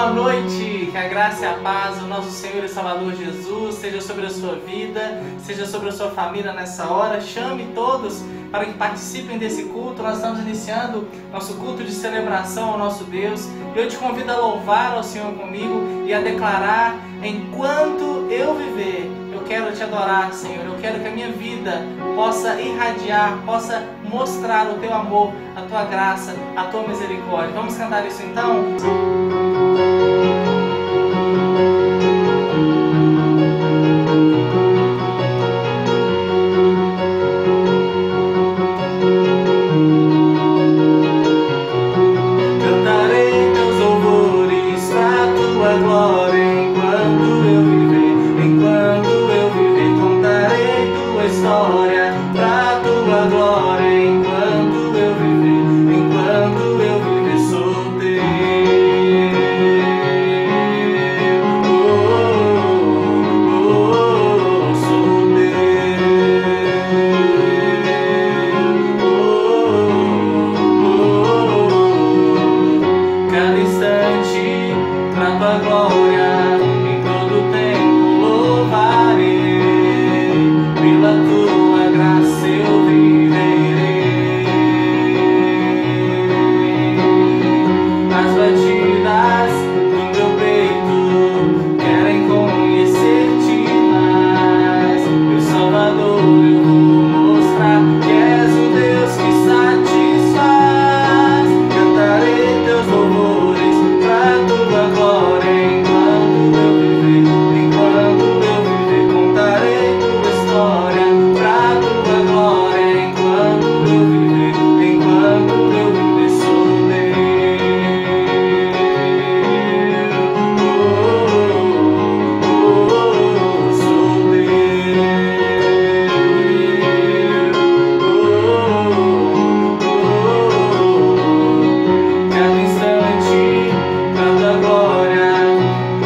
boa noite, que a graça e a paz do nosso Senhor e Salvador Jesus seja sobre a sua vida, seja sobre a sua família nessa hora. Chame todos para que participem desse culto. Nós estamos iniciando nosso culto de celebração ao nosso Deus e eu te convido a louvar ao Senhor comigo e a declarar: enquanto eu viver, eu quero te adorar, Senhor. Eu quero que a minha vida possa irradiar, possa mostrar o teu amor, a tua graça, a tua misericórdia. Vamos cantar isso então? Cantarei teus louvores pra tua glória enquanto eu viver, contarei tua história pra tua glória enquanto eu viver, sou teu. Sou teu. Cada instante pra tua glória, em todo tempo louvarei, pela tua graça eu viverei. As batidas do meu peito querem conhecer-te mais, meu Salvador. Eu vou mostrar que és o Deus que satisfaz. Cantarei teus louvores pra tua glória enquanto eu viver, contarei tua história pra tua glória enquanto eu viver, sou teu. Sou teu. Cada instante pra tua glória,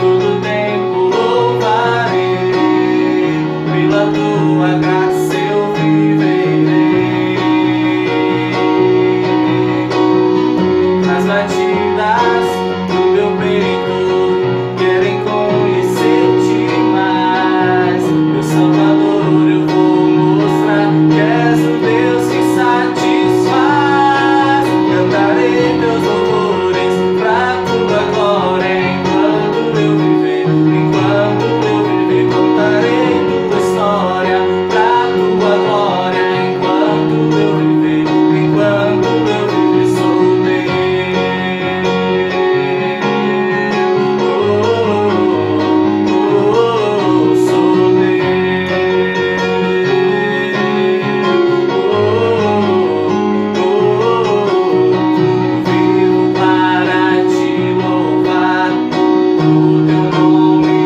todo tempo louvarei, pela tua graça eu viverei. As batidas do meu peito querem conhecer-te mais, meu Salvador. Eu vou mostrar que és o Deus que satisfaz. Cantarei teus louvores pra tua glória enquanto eu viver, contarei tua história pra tua glória enquanto eu viver, sou teu. Sou teu. Vivo para te louvar, o teu nome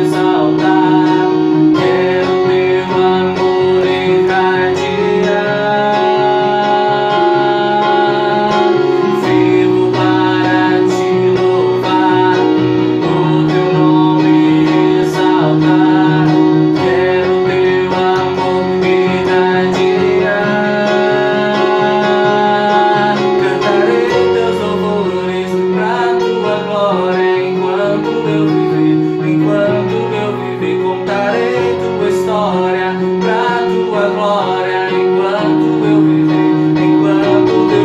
exaltar. Quero teu amor irradiar. Vivo para te louvar, o teu nome exaltar. Quero teu amor irradiar. Cantarei teus louvores pra tua glória enquanto eu viver, contarei tua história pra tua glória enquanto eu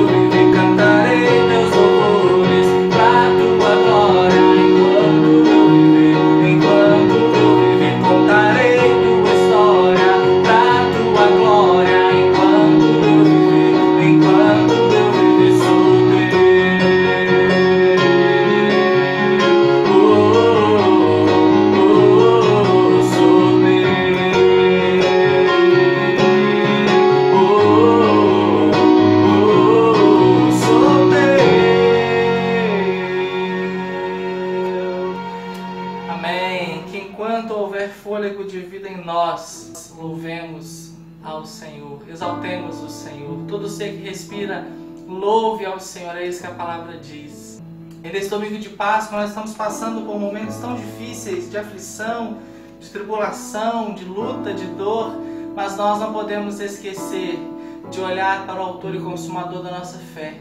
viver, cantarei teus louvores pra tua glória enquanto eu viver, contarei tua história pra tua glória enquanto eu viver, sou teu. Sou teu. Amém. Que enquanto houver fôlego de vida em nós, louvemos ao Senhor, exaltemos o Senhor. Todo ser que respira, louve ao Senhor. É isso que a palavra diz. E nesse domingo de Páscoa nós estamos passando por momentos tão difíceis, de aflição, de tribulação, de luta, de dor, mas nós não podemos esquecer de olhar para o autor e consumador da nossa fé,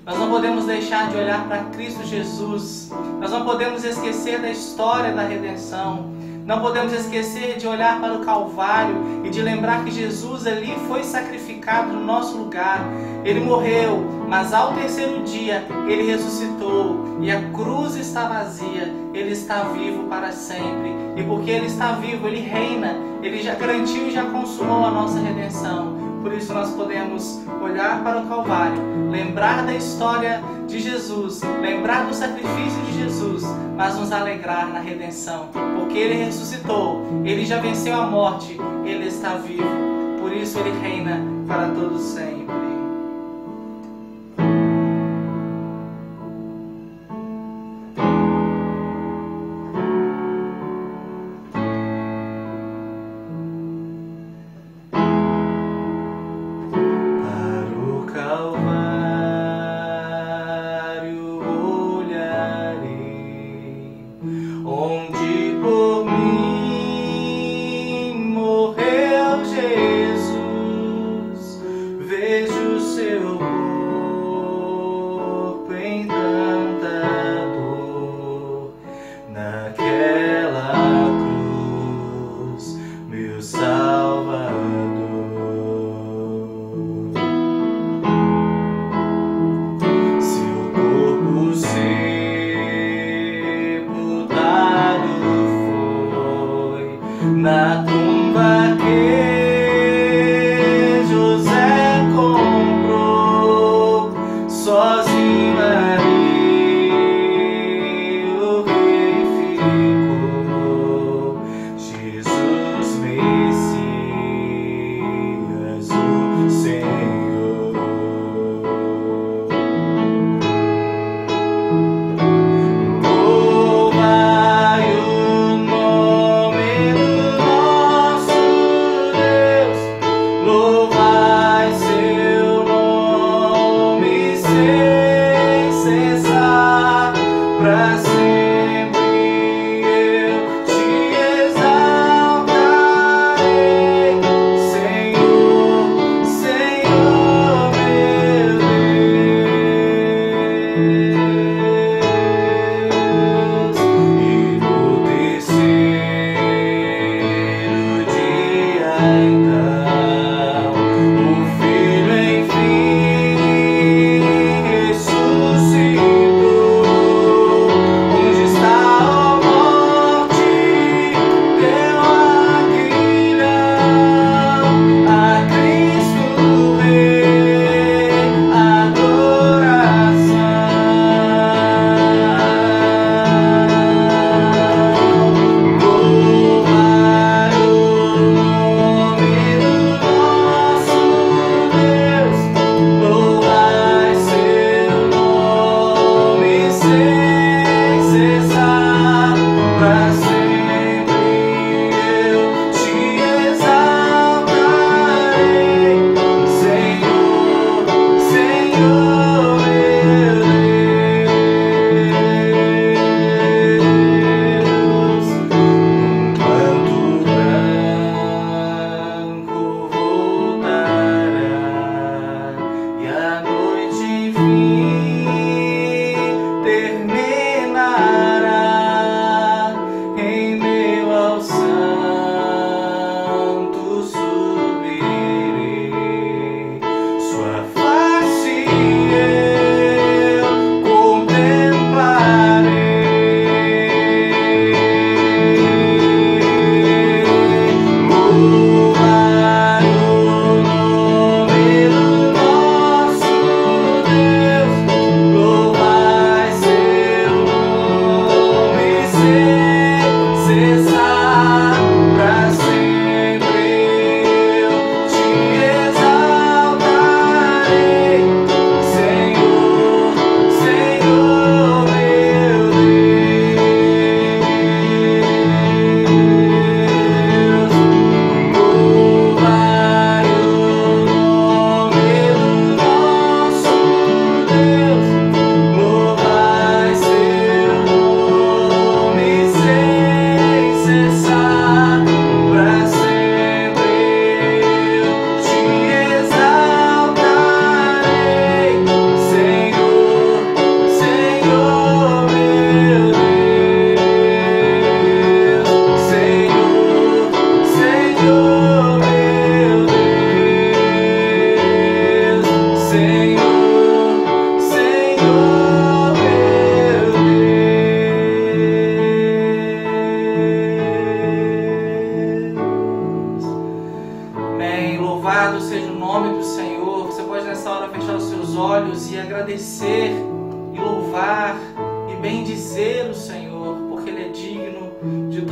Nós não podemos deixar de olhar para Cristo Jesus. Nós não podemos esquecer da história da redenção. Não podemos esquecer de olhar para o Calvário e de lembrar que Jesus ali foi sacrificado no nosso lugar. Ele morreu, mas ao terceiro dia Ele ressuscitou e a cruz está vazia. Ele está vivo para sempre. E porque Ele está vivo, Ele reina. Ele já garantiu e já consumou a nossa redenção. Por isso nós podemos olhar para o Calvário, lembrar da história de Jesus, lembrar do sacrifício de Jesus, mas nos alegrar na redenção, porque Ele ressuscitou, Ele já venceu a morte, Ele está vivo, por isso Ele reina para todos sempre. Onde por mim morreu Jesus, vejo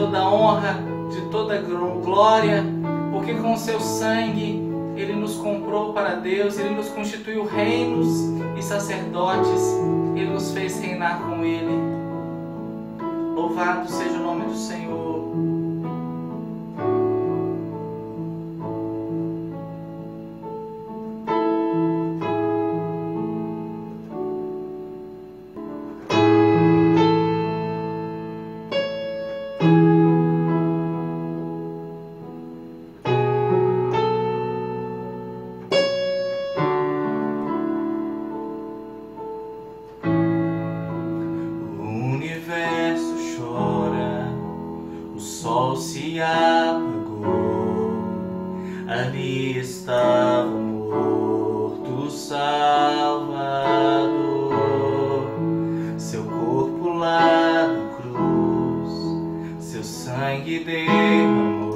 toda honra, de toda glória, porque com o seu sangue Ele nos comprou para Deus, Ele nos constituiu reinos e sacerdotes, Ele nos fez reinar com Ele. Louvado seja o nome do Senhor. Se apagou, ali estava morto o Salvador, seu corpo lá na cruz, seu sangue derramou,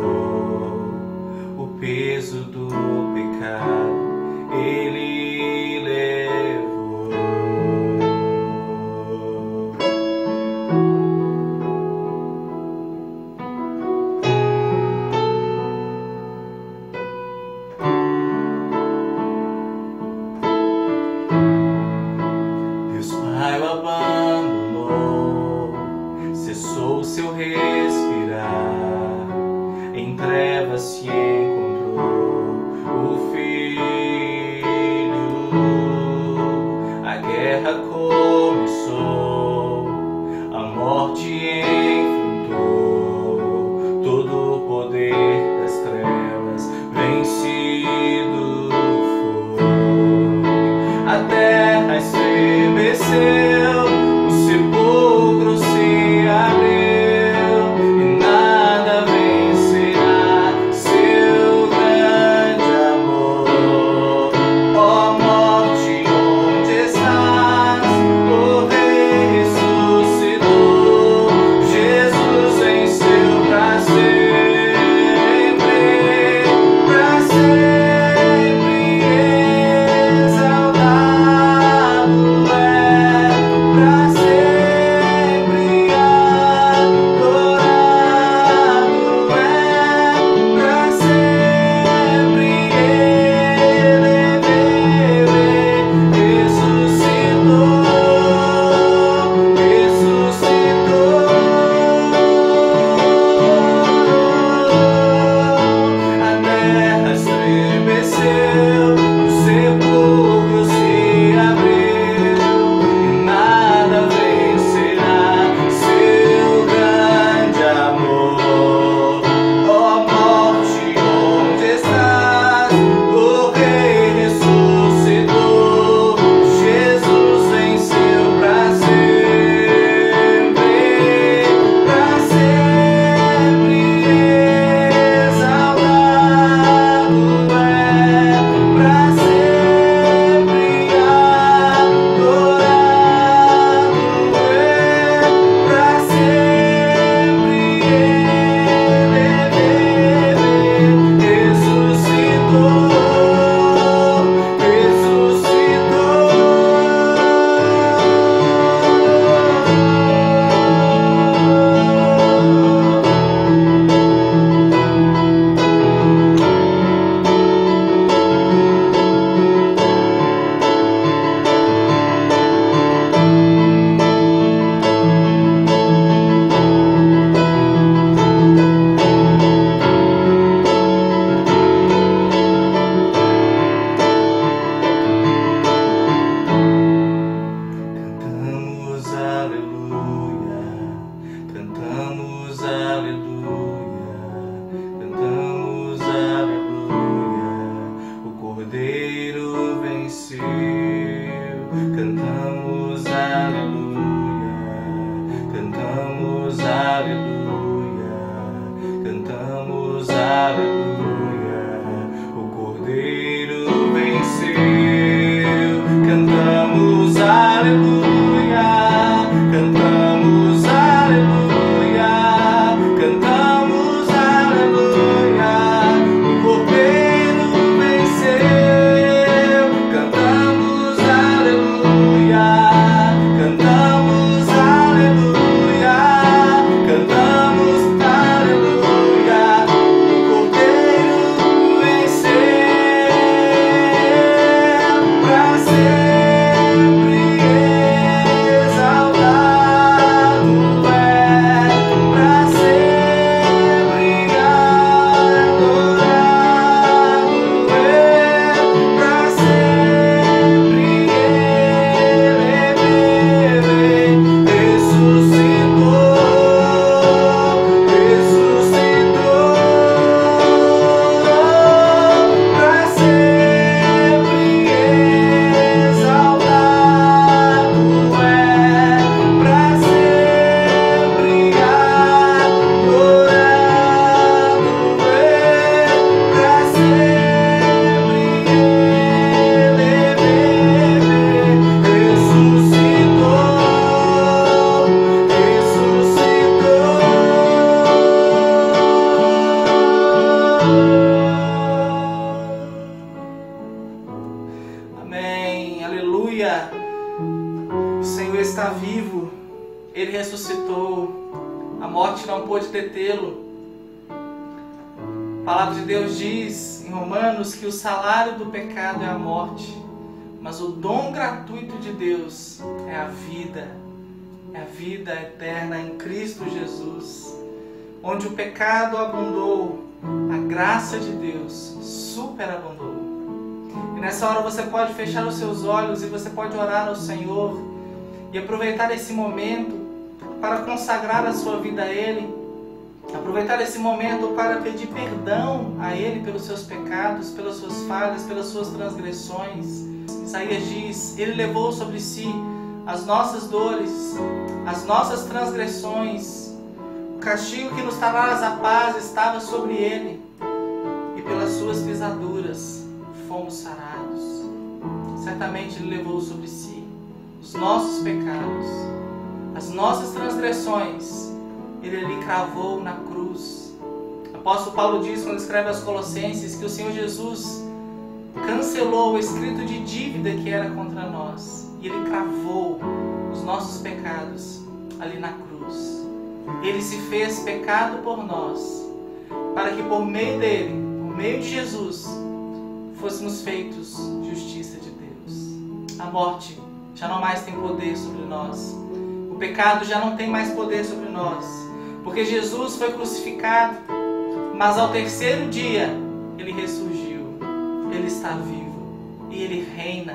o peso do pecado Ele levou. Cessou seu respirar, em trevas se encontrou o Filho. A guerra começou, a morte enfrentou, todo o poder das trevas vencido foi. A terra estremeceu, o sepulcro se abriu e nada vencerá seu grande amor. Ó morte, onde estás? O Rei ressuscitou, Jesus venceu pra sempre, exaltado é, pra sempre adorado é, pra sempre Ele ressuscitou. A terra estremeceu, o sepulcro se abriu e nada vencerá seu grande amor. Ó morte, onde estás? O Rei ressuscitou, Jesus venceu pra sempre, exaltado é, pra sempre adorado é, pra sempre Ele ressuscitou, cantamos aleluia, cantamos aleluia, o Cordeiro venceu. Cantamos aleluia, cantamos aleluia, cantamos aleluia, o Cordeiro venceu. Cantamos aleluia, cantamos aleluia, cantamos aleluia, o Cordeiro venceu. Cantamos aleluia, cantamos aleluia, cantamos abandou, a morte não pôde detê-lo. A palavra de Deus diz em Romanos que o salário do pecado é a morte, mas o dom gratuito de Deus é a vida eterna em Cristo Jesus. Onde o pecado abundou, a graça de Deus superabundou. E nessa hora você pode fechar os seus olhos e você pode orar ao Senhor e aproveitar esse momento para consagrar a sua vida a Ele. Aproveitar esse momento para pedir perdão a Ele pelos seus pecados, pelas suas falhas, pelas suas transgressões. Isaías diz: Ele levou sobre si as nossas dores, as nossas transgressões. O castigo que nos traz a paz estava sobre Ele, e pelas suas pisaduras fomos sarados. Certamente Ele levou sobre si os nossos pecados, as nossas transgressões. Ele ali cravou na cruz. O apóstolo Paulo diz, quando escreve aos Colossenses, que o Senhor Jesus cancelou o escrito de dívida que era contra nós. E Ele cravou os nossos pecados ali na cruz. Ele se fez pecado por nós, para que por meio dele, por meio de Jesus, fôssemos feitos justiça de Deus. A morte já não mais tem poder sobre nós. O pecado já não tem mais poder sobre nós. Porque Jesus foi crucificado, mas ao terceiro dia Ele ressurgiu. Ele está vivo e Ele reina.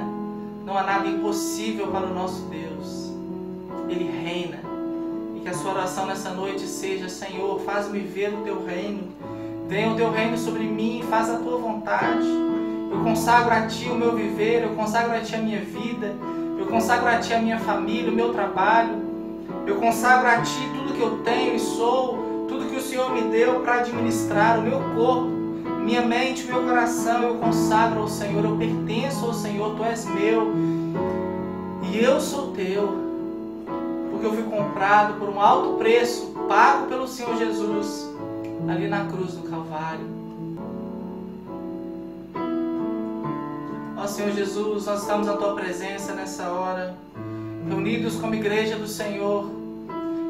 Não há nada impossível para o nosso Deus. Ele reina. E que a sua oração nessa noite seja: Senhor, faz-me ver o Teu reino. Venha o Teu reino sobre mim e faz a Tua vontade. Eu consagro a Ti o meu viver, eu consagro a Ti a minha vida, eu consagro a Ti a minha família, o meu trabalho. Eu consagro a Ti tudo que eu tenho e sou, tudo que o Senhor me deu para administrar, o meu corpo, minha mente, o meu coração. Eu consagro ao Senhor, eu pertenço ao Senhor, Tu és meu e eu sou Teu, porque eu fui comprado por um alto preço, pago pelo Senhor Jesus, ali na cruz do Calvário. Ó Senhor Jesus, nós estamos na Tua presença nessa hora, reunidos como igreja do Senhor,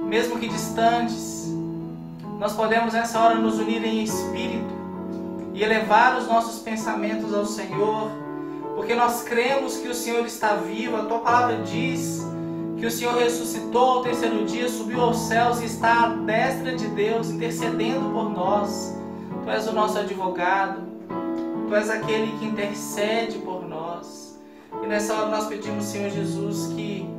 mesmo que distantes. Nós podemos nessa hora nos unir em espírito e elevar os nossos pensamentos ao Senhor, porque nós cremos que o Senhor está vivo. A Tua palavra diz que o Senhor ressuscitou ao terceiro dia, subiu aos céus e está à destra de Deus, intercedendo por nós. Tu és o nosso advogado, Tu és aquele que intercede por nós. E nessa hora nós pedimos, Senhor Jesus, que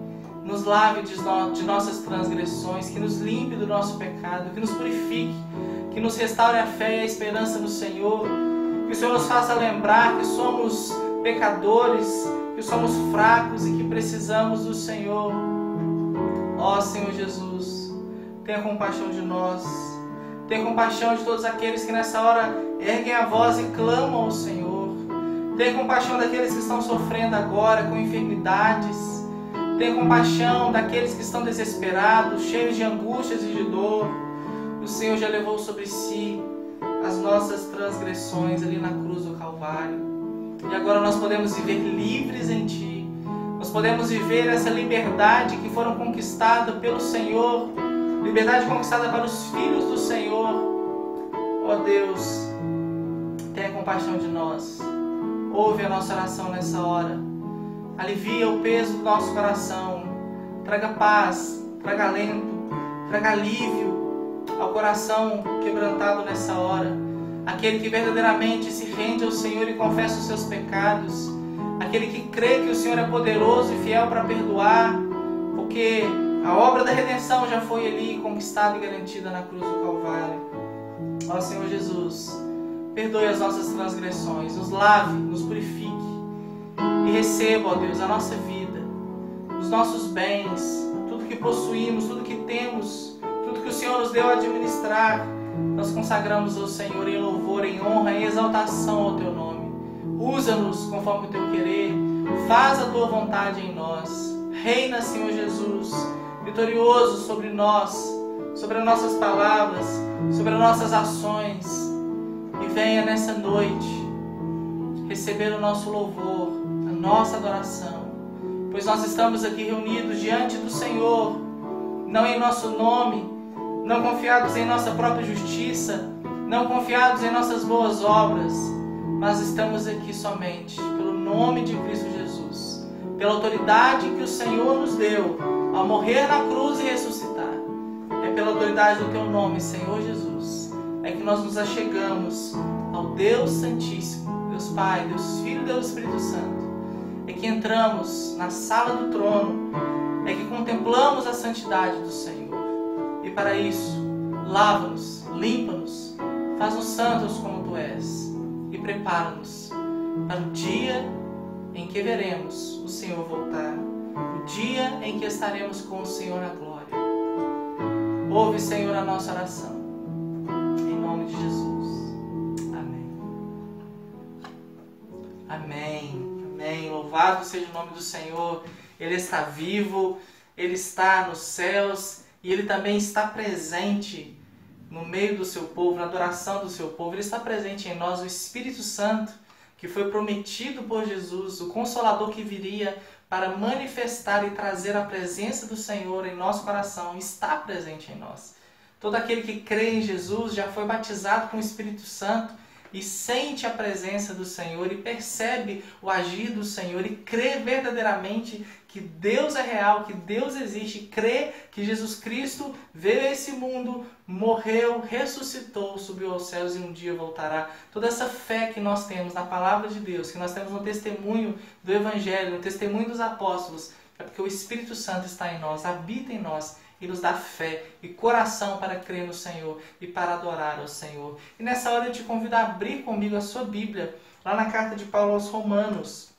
nos lave de nossas transgressões, que nos limpe do nosso pecado, que nos purifique, que nos restaure a fé e a esperança no Senhor, que o Senhor nos faça lembrar que somos pecadores, que somos fracos e que precisamos do Senhor. Ó Senhor Jesus, tenha compaixão de nós, tenha compaixão de todos aqueles que nessa hora erguem a voz e clamam ao Senhor. Tenha compaixão daqueles que estão sofrendo agora com enfermidades. Tenha compaixão daqueles que estão desesperados, cheios de angústias e de dor. O Senhor já levou sobre si as nossas transgressões ali na cruz do Calvário. E agora nós podemos viver livres em Ti. Nós podemos viver essa liberdade que foram conquistada pelo Senhor. Liberdade conquistada para os filhos do Senhor. Ó Deus, tenha compaixão de nós. Ouve a nossa oração nessa hora. Alivia o peso do nosso coração. Traga paz, traga alento, traga alívio ao coração quebrantado nessa hora. Aquele que verdadeiramente se rende ao Senhor e confessa os seus pecados. Aquele que crê que o Senhor é poderoso e fiel para perdoar, porque a obra da redenção já foi ali conquistada e garantida na cruz do Calvário. Ó Senhor Jesus, perdoe as nossas transgressões, nos lave, nos purifique e receba, ó Deus, a nossa vida, os nossos bens, tudo que possuímos, tudo que temos, tudo que o Senhor nos deu a administrar. Nós consagramos ao Senhor em louvor, em honra, em exaltação ao Teu nome. Usa-nos conforme o Teu querer, faz a Tua vontade em nós. Reina, Senhor Jesus, vitorioso sobre nós, sobre as nossas palavras, sobre as nossas ações. E venha nessa noite receber o nosso louvor, a nossa adoração, pois nós estamos aqui reunidos diante do Senhor, não em nosso nome, não confiados em nossa própria justiça, não confiados em nossas boas obras, mas estamos aqui somente pelo nome de Cristo Jesus, pela autoridade que o Senhor nos deu ao morrer na cruz e ressuscitar. É pela autoridade do Teu nome, Senhor Jesus, é que nós nos achegamos ao Deus Santíssimo, Deus Pai, Deus Filho, Deus Espírito Santo. É que entramos na sala do trono, é que contemplamos a santidade do Senhor. E para isso, lava-nos, limpa-nos, faz-nos santos como Tu és e prepara-nos para o dia em que veremos o Senhor voltar, o dia em que estaremos com o Senhor na glória. Ouve, Senhor, a nossa oração. Em nome de Jesus. Amém. Amém. Amém. Louvado seja o nome do Senhor. Ele está vivo, Ele está nos céus e Ele também está presente no meio do seu povo, na adoração do seu povo. Ele está presente em nós, o Espírito Santo, que foi prometido por Jesus, o Consolador que viria para manifestar e trazer a presença do Senhor em nosso coração, está presente em nós. Todo aquele que crê em Jesus já foi batizado com o Espírito Santo e sente a presença do Senhor e percebe o agir do Senhor e crê verdadeiramente que Deus é real, que Deus existe, crê que Jesus Cristo veio a esse mundo, morreu, ressuscitou, subiu aos céus e um dia voltará. Toda essa fé que nós temos na palavra de Deus, que nós temos no testemunho do Evangelho, no testemunho dos apóstolos, é porque o Espírito Santo está em nós, habita em nós e nos dá fé e coração para crer no Senhor e para adorar ao Senhor. E nessa hora eu te convido a abrir comigo a sua Bíblia, lá na carta de Paulo aos Romanos.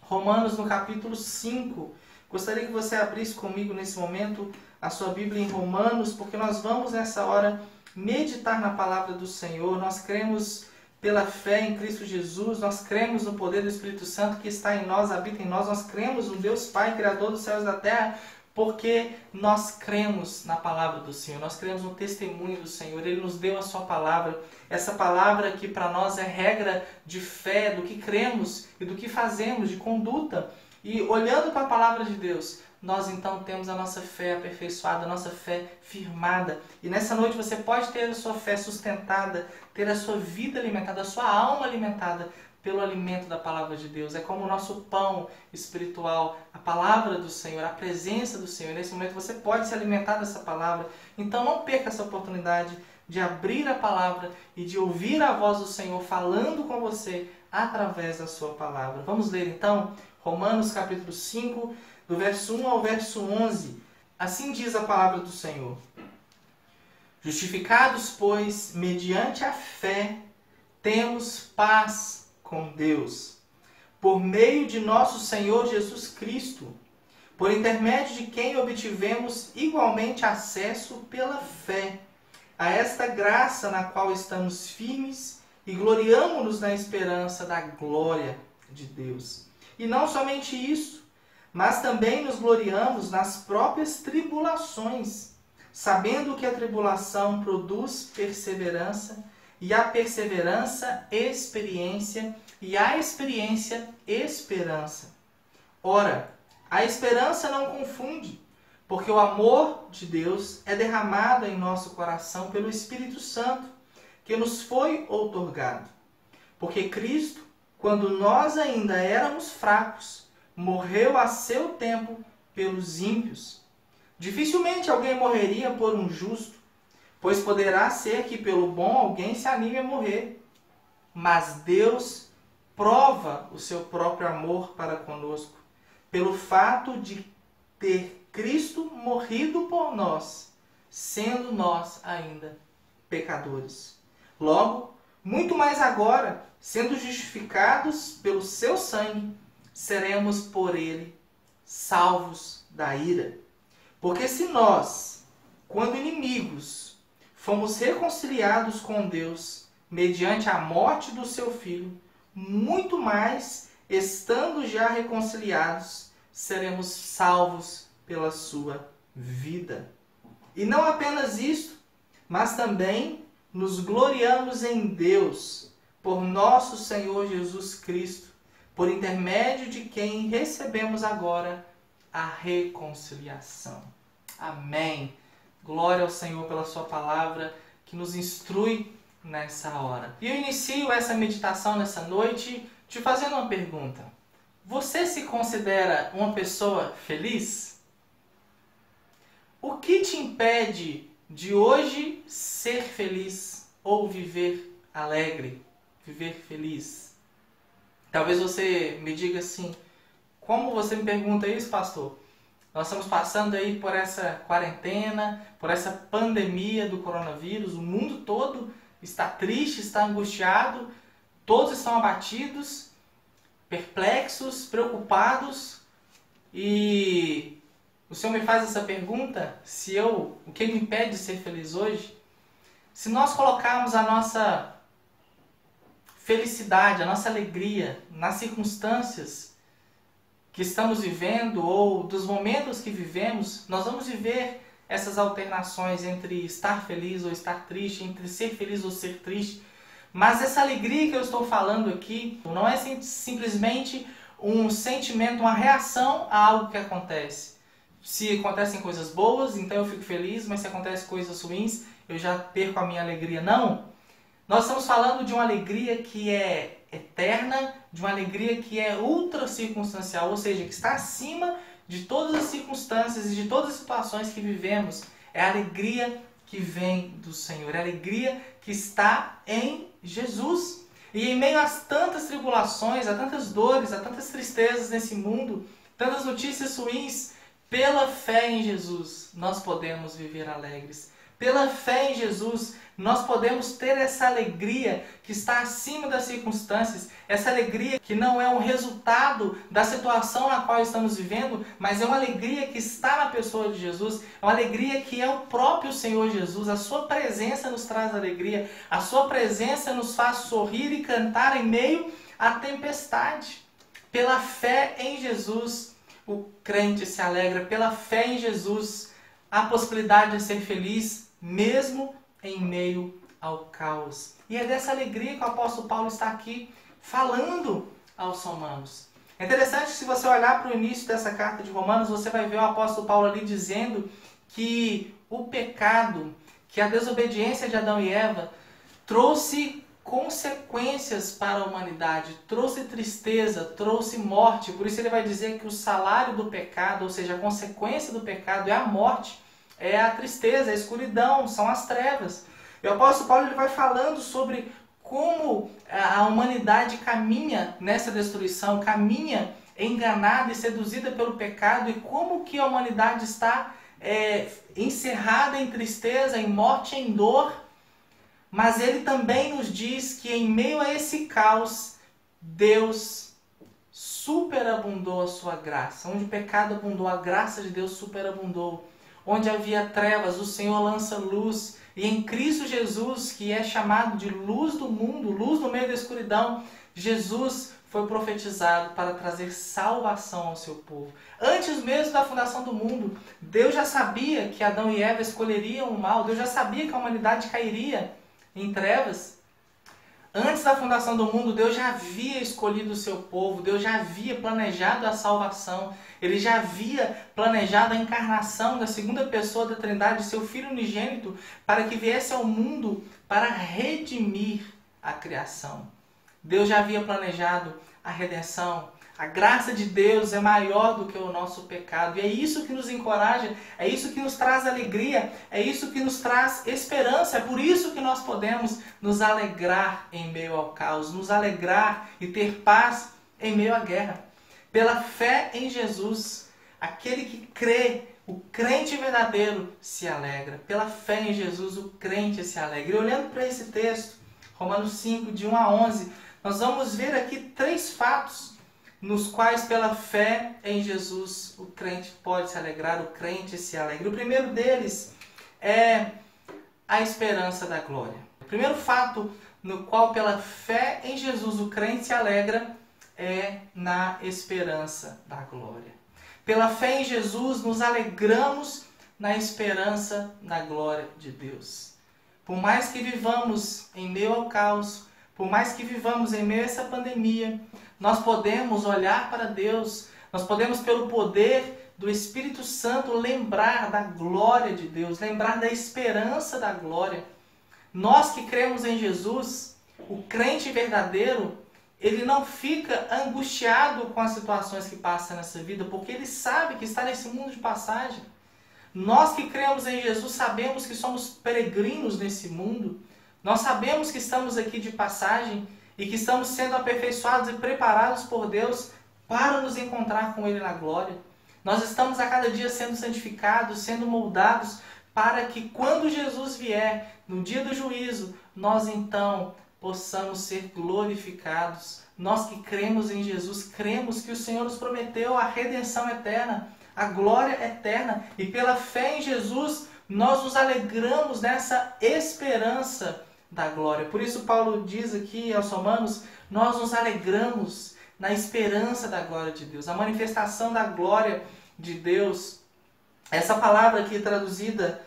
Romanos no capítulo 5. Gostaria que você abrisse comigo nesse momento a sua Bíblia em Romanos, porque nós vamos nessa hora meditar na palavra do Senhor. Nós cremos pela fé em Cristo Jesus, nós cremos no poder do Espírito Santo que está em nós, habita em nós. Nós cremos no Deus Pai, Criador dos céus e da terra, porque nós cremos na palavra do Senhor, nós cremos no testemunho do Senhor. Ele nos deu a sua palavra, essa palavra que para nós é regra de fé, do que cremos e do que fazemos, de conduta. E olhando para a palavra de Deus, nós então temos a nossa fé aperfeiçoada, a nossa fé firmada. E nessa noite você pode ter a sua fé sustentada, ter a sua vida alimentada, a sua alma alimentada pelo alimento da palavra de Deus. É como o nosso pão espiritual, a palavra do Senhor, a presença do Senhor. Nesse momento você pode se alimentar dessa palavra. Então não perca essa oportunidade de abrir a palavra e de ouvir a voz do Senhor falando com você através da sua palavra. Vamos ler então Romanos capítulo 5, do verso 1 ao verso 11. Assim diz a palavra do Senhor: Justificados, pois, mediante a fé, temos paz com Deus, por meio de nosso Senhor Jesus Cristo, por intermédio de quem obtivemos igualmente acesso pela fé a esta graça na qual estamos firmes e gloriamo-nos na esperança da glória de Deus. E não somente isso, mas também nos gloriamos nas próprias tribulações, sabendo que a tribulação produz perseverança, e a perseverança, experiência, e a experiência, esperança. Ora, a esperança não confunde, porque o amor de Deus é derramado em nosso coração pelo Espírito Santo, que nos foi outorgado. Porque Cristo, quando nós ainda éramos fracos, morreu a seu tempo pelos ímpios. Dificilmente alguém morreria por um justo, pois poderá ser que pelo bom alguém se anime a morrer. Mas Deus prova o seu próprio amor para conosco, pelo fato de ter Cristo morrido por nós, sendo nós ainda pecadores. Logo, muito mais agora, sendo justificados pelo seu sangue, seremos por ele salvos da ira. Porque se nós, quando inimigos, fomos reconciliados com Deus mediante a morte do seu Filho, muito mais, estando já reconciliados, seremos salvos pela sua vida. E não apenas isto, mas também nos gloriamos em Deus, por nosso Senhor Jesus Cristo, por intermédio de quem recebemos agora a reconciliação. Amém. Glória ao Senhor pela sua palavra que nos instrui nessa hora. E eu inicio essa meditação nessa noite te fazendo uma pergunta. Você se considera uma pessoa feliz? O que te impede de hoje ser feliz ou viver alegre, viver feliz? Talvez você me diga assim, como você me pergunta isso, pastor? Nós estamos passando aí por essa quarentena, por essa pandemia do coronavírus, o mundo todo está triste, está angustiado, todos estão abatidos, perplexos, preocupados, e o Senhor me faz essa pergunta, o que me impede de ser feliz hoje? Se nós colocarmos a nossa felicidade, a nossa alegria nas circunstâncias que estamos vivendo ou dos momentos que vivemos, nós vamos viver essas alternações entre estar feliz ou estar triste, entre ser feliz ou ser triste. Mas essa alegria que eu estou falando aqui não é simplesmente um sentimento, uma reação a algo que acontece. Se acontecem coisas boas, então eu fico feliz, mas se acontecem coisas ruins, eu já perco a minha alegria. Não! Nós estamos falando de uma alegria que é eterna, de uma alegria que é ultra circunstancial, ou seja, que está acima de todas as circunstâncias e de todas as situações que vivemos. É a alegria que vem do Senhor, é a alegria que está em Jesus. E em meio a tantas tribulações, a tantas dores, a tantas tristezas nesse mundo, tantas notícias ruins, pela fé em Jesus, nós podemos viver alegres. Pela fé em Jesus, nós podemos ter essa alegria que está acima das circunstâncias, essa alegria que não é um resultado da situação na qual estamos vivendo, mas é uma alegria que está na pessoa de Jesus, é uma alegria que é o próprio Senhor Jesus. A sua presença nos traz alegria, a sua presença nos faz sorrir e cantar em meio à tempestade. Pela fé em Jesus, o crente se alegra. Pela fé em Jesus, há a possibilidade de ser feliz, mesmo em meio ao caos. E é dessa alegria que o apóstolo Paulo está aqui falando aos romanos. É interessante que se você olhar para o início dessa carta de Romanos, você vai ver o apóstolo Paulo ali dizendo que o pecado, que a desobediência de Adão e Eva trouxe consequências para a humanidade, trouxe tristeza, trouxe morte. Por isso ele vai dizer que o salário do pecado, ou seja, a consequência do pecado é a morte. É a tristeza, a escuridão, são as trevas. E o apóstolo Paulo ele vai falando sobre como a humanidade caminha nessa destruição, caminha enganada e seduzida pelo pecado, e como que a humanidade está encerrada em tristeza, em morte, em dor. Mas ele também nos diz que em meio a esse caos, Deus superabundou a sua graça. Onde o pecado abundou, a graça de Deus superabundou. Onde havia trevas, o Senhor lança luz. E em Cristo Jesus, que é chamado de luz do mundo, luz no meio da escuridão, Jesus foi profetizado para trazer salvação ao seu povo. Antes mesmo da fundação do mundo, Deus já sabia que Adão e Eva escolheriam o mal. Deus já sabia que a humanidade cairia em trevas. Antes da fundação do mundo, Deus já havia escolhido o seu povo, Deus já havia planejado a salvação, Ele já havia planejado a encarnação da segunda pessoa da Trindade, seu Filho unigênito, para que viesse ao mundo para redimir a criação. Deus já havia planejado a redenção. A graça de Deus é maior do que o nosso pecado. E é isso que nos encoraja, é isso que nos traz alegria, é isso que nos traz esperança. É por isso que nós podemos nos alegrar em meio ao caos, nos alegrar e ter paz em meio à guerra. Pela fé em Jesus, aquele que crê, o crente verdadeiro se alegra. Pela fé em Jesus, o crente se alegra. E olhando para esse texto, Romanos 5, de 1 a 11, nós vamos ver aqui 3 fatos nos quais pela fé em Jesus o crente pode se alegrar, o crente se alegra. O primeiro deles é a esperança da glória. O primeiro fato no qual pela fé em Jesus o crente se alegra é na esperança da glória. Pela fé em Jesus nos alegramos na esperança da glória de Deus. Por mais que vivamos em meio ao caos, por mais que vivamos em meio a essa pandemia, nós podemos olhar para Deus, nós podemos, pelo poder do Espírito Santo lembrar da glória de Deus, lembrar da esperança da glória. Nós que cremos em Jesus, o crente verdadeiro, ele não fica angustiado com as situações que passam nessa vida, porque ele sabe que está nesse mundo de passagem. Nós que cremos em Jesus sabemos que somos peregrinos nesse mundo. Nós sabemos que estamos aqui de passagem e que estamos sendo aperfeiçoados e preparados por Deus para nos encontrar com Ele na glória. Nós estamos a cada dia sendo santificados, sendo moldados, para que quando Jesus vier, no dia do juízo, nós então possamos ser glorificados. Nós que cremos em Jesus, cremos que o Senhor nos prometeu a redenção eterna, a glória eterna. E pela fé em Jesus, nós nos alegramos nessa esperança da glória. Por isso Paulo diz aqui aos Romanos, nós nos alegramos na esperança da glória de Deus, a manifestação da glória de Deus. Essa palavra aqui traduzida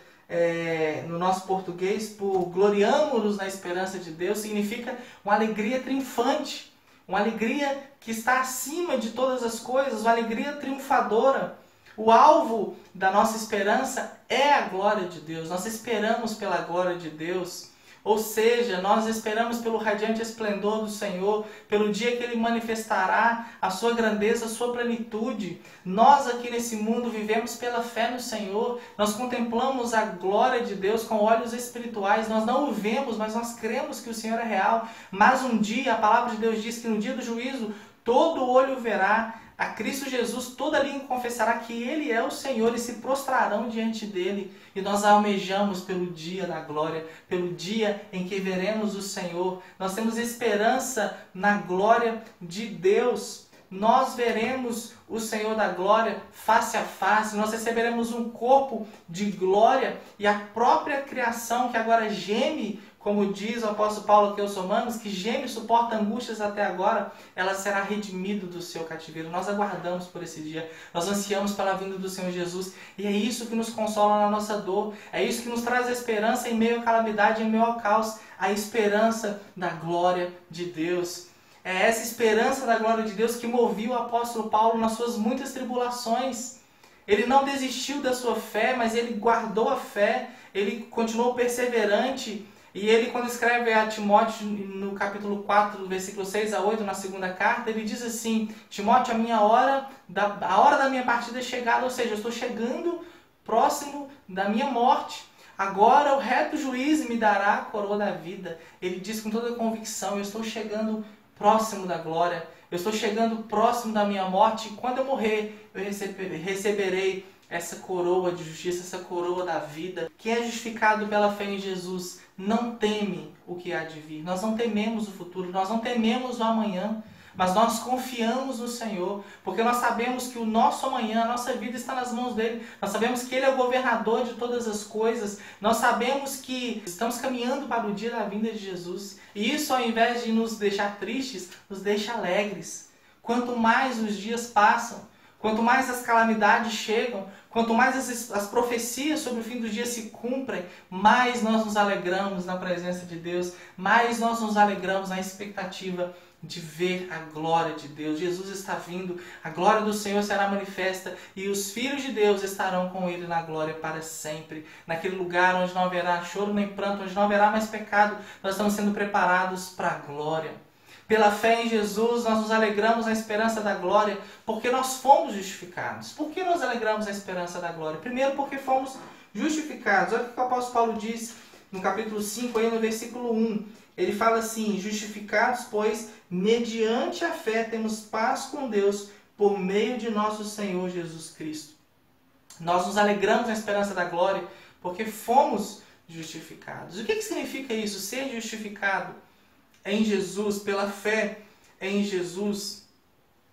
no nosso português por gloriamo-nos na esperança de Deus significa uma alegria triunfante, uma alegria que está acima de todas as coisas, uma alegria triunfadora. O alvo da nossa esperança é a glória de Deus. Nós esperamos pela glória de Deus. Ou seja, nós esperamos pelo radiante esplendor do Senhor, pelo dia que Ele manifestará a sua grandeza, a sua plenitude. Nós aqui nesse mundo vivemos pela fé no Senhor, nós contemplamos a glória de Deus com olhos espirituais, nós não o vemos, mas nós cremos que o Senhor é real. Mas um dia, a palavra de Deus diz que no dia do juízo, todo olho verá a Cristo Jesus, toda língua confessará que Ele é o Senhor e se prostrarão diante dEle. E nós almejamos pelo dia da glória, pelo dia em que veremos o Senhor. Nós temos esperança na glória de Deus. Nós veremos o Senhor da glória face a face. Nós receberemos um corpo de glória e a própria criação que agora geme, como diz o apóstolo Paulo aqui aos Romanos, que geme e suporta angústias até agora, ela será redimida do seu cativeiro. Nós aguardamos por esse dia, nós ansiamos pela vinda do Senhor Jesus, e é isso que nos consola na nossa dor, é isso que nos traz a esperança em meio à calamidade, em meio ao caos, a esperança da glória de Deus. É essa esperança da glória de Deus que movia o apóstolo Paulo nas suas muitas tribulações. Ele não desistiu da sua fé, mas ele guardou a fé, ele continuou perseverante. E ele, quando escreve a Timóteo, no capítulo 4, versículo 6 a 8, na segunda carta, ele diz assim: Timóteo, a hora da minha partida é chegada, ou seja, eu estou chegando próximo da minha morte. Agora o reto juiz me dará a coroa da vida. Ele diz com toda a convicção: eu estou chegando próximo da glória, eu estou chegando próximo da minha morte, e quando eu morrer, eu receberei essa coroa de justiça, essa coroa da vida. Quem é justificado pela fé em Jesus não teme o que há de vir. Nós não tememos o futuro, nós não tememos o amanhã, mas nós confiamos no Senhor, porque nós sabemos que o nosso amanhã, a nossa vida está nas mãos dEle. Nós sabemos que Ele é o governador de todas as coisas. Nós sabemos que estamos caminhando para o dia da vinda de Jesus. E isso, ao invés de nos deixar tristes, nos deixa alegres. Quanto mais os dias passam, quanto mais as calamidades chegam, quanto mais as profecias sobre o fim dos dias se cumprem, mais nós nos alegramos na presença de Deus, mais nós nos alegramos na expectativa de ver a glória de Deus. Jesus está vindo, a glória do Senhor será manifesta e os filhos de Deus estarão com Ele na glória para sempre. Naquele lugar onde não haverá choro nem pranto, onde não haverá mais pecado, nós estamos sendo preparados para a glória. Pela fé em Jesus, nós nos alegramos na esperança da glória, porque nós fomos justificados. Por que nós alegramos na esperança da glória? Primeiro, porque fomos justificados. Olha o que o apóstolo Paulo diz no capítulo 5, aí no versículo 1. Ele fala assim: justificados, pois, mediante a fé temos paz com Deus, por meio de nosso Senhor Jesus Cristo. Nós nos alegramos na esperança da glória, porque fomos justificados. O que significa isso? Ser justificado em Jesus, pela fé em Jesus.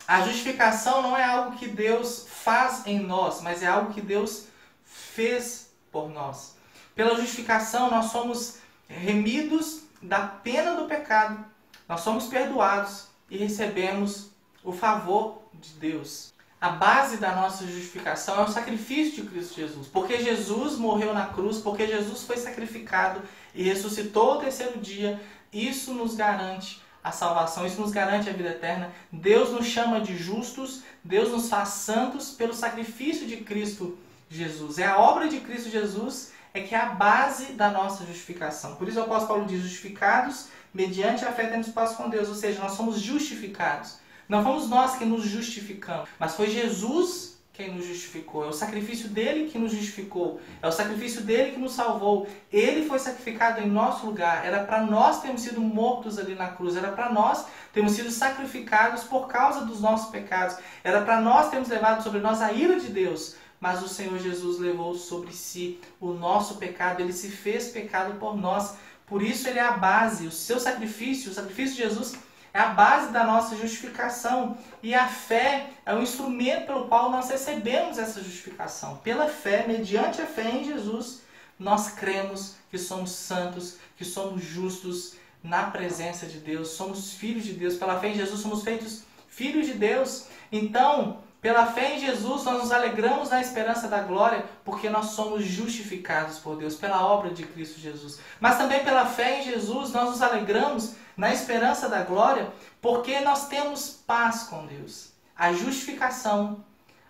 A justificação não é algo que Deus faz em nós, mas é algo que Deus fez por nós. Pela justificação nós somos remidos da pena do pecado, nós somos perdoados e recebemos o favor de Deus. A base da nossa justificação é o sacrifício de Cristo Jesus, porque Jesus morreu na cruz, porque Jesus foi sacrificado e ressuscitou ao terceiro dia. Isso nos garante a salvação, isso nos garante a vida eterna. Deus nos chama de justos, Deus nos faz santos pelo sacrifício de Cristo Jesus. É a obra de Cristo Jesus que é a base da nossa justificação. Por isso o apóstolo Paulo diz, justificados mediante a fé temos paz com Deus, ou seja, nós somos justificados. Não fomos nós que nos justificamos, mas foi Jesus quem nos justificou. É o sacrifício dele que nos justificou. É o sacrifício dele que nos salvou. Ele foi sacrificado em nosso lugar. Era para nós termos sido mortos ali na cruz. Era para nós termos sido sacrificados por causa dos nossos pecados. Era para nós termos levado sobre nós a ira de Deus. Mas o Senhor Jesus levou sobre si o nosso pecado. Ele se fez pecado por nós. Por isso ele é a base. O seu sacrifício, o sacrifício de Jesus, é a base da nossa justificação. E a fé é o instrumento pelo qual nós recebemos essa justificação. Pela fé, mediante a fé em Jesus, nós cremos que somos santos, que somos justos na presença de Deus. Somos filhos de Deus. Pela fé em Jesus somos feitos filhos de Deus. Então, pela fé em Jesus, nós nos alegramos na esperança da glória, porque nós somos justificados por Deus, pela obra de Cristo Jesus. Mas também pela fé em Jesus, nós nos alegramos na esperança da glória, porque nós temos paz com Deus. A justificação,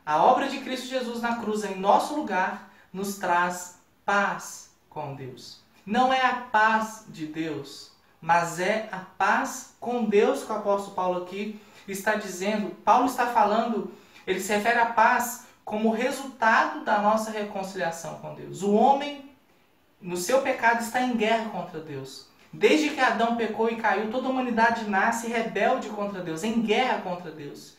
a obra de Cristo Jesus na cruz em nosso lugar, nos traz paz com Deus. Não é a paz de Deus, mas é a paz com Deus que o apóstolo Paulo aqui está dizendo. Paulo está falando, ele se refere à paz como resultado da nossa reconciliação com Deus. O homem, no seu pecado, está em guerra contra Deus. Desde que Adão pecou e caiu, toda a humanidade nasce rebelde contra Deus, em guerra contra Deus.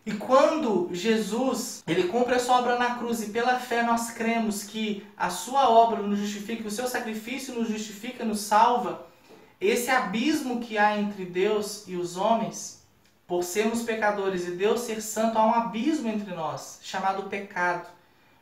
E quando Jesus, ele cumpre a sua obra na cruz e pela fé nós cremos que a sua obra nos justifica, o seu sacrifício nos justifica, nos salva, esse abismo que há entre Deus e os homens, por sermos pecadores e Deus ser santo, há um abismo entre nós, chamado pecado.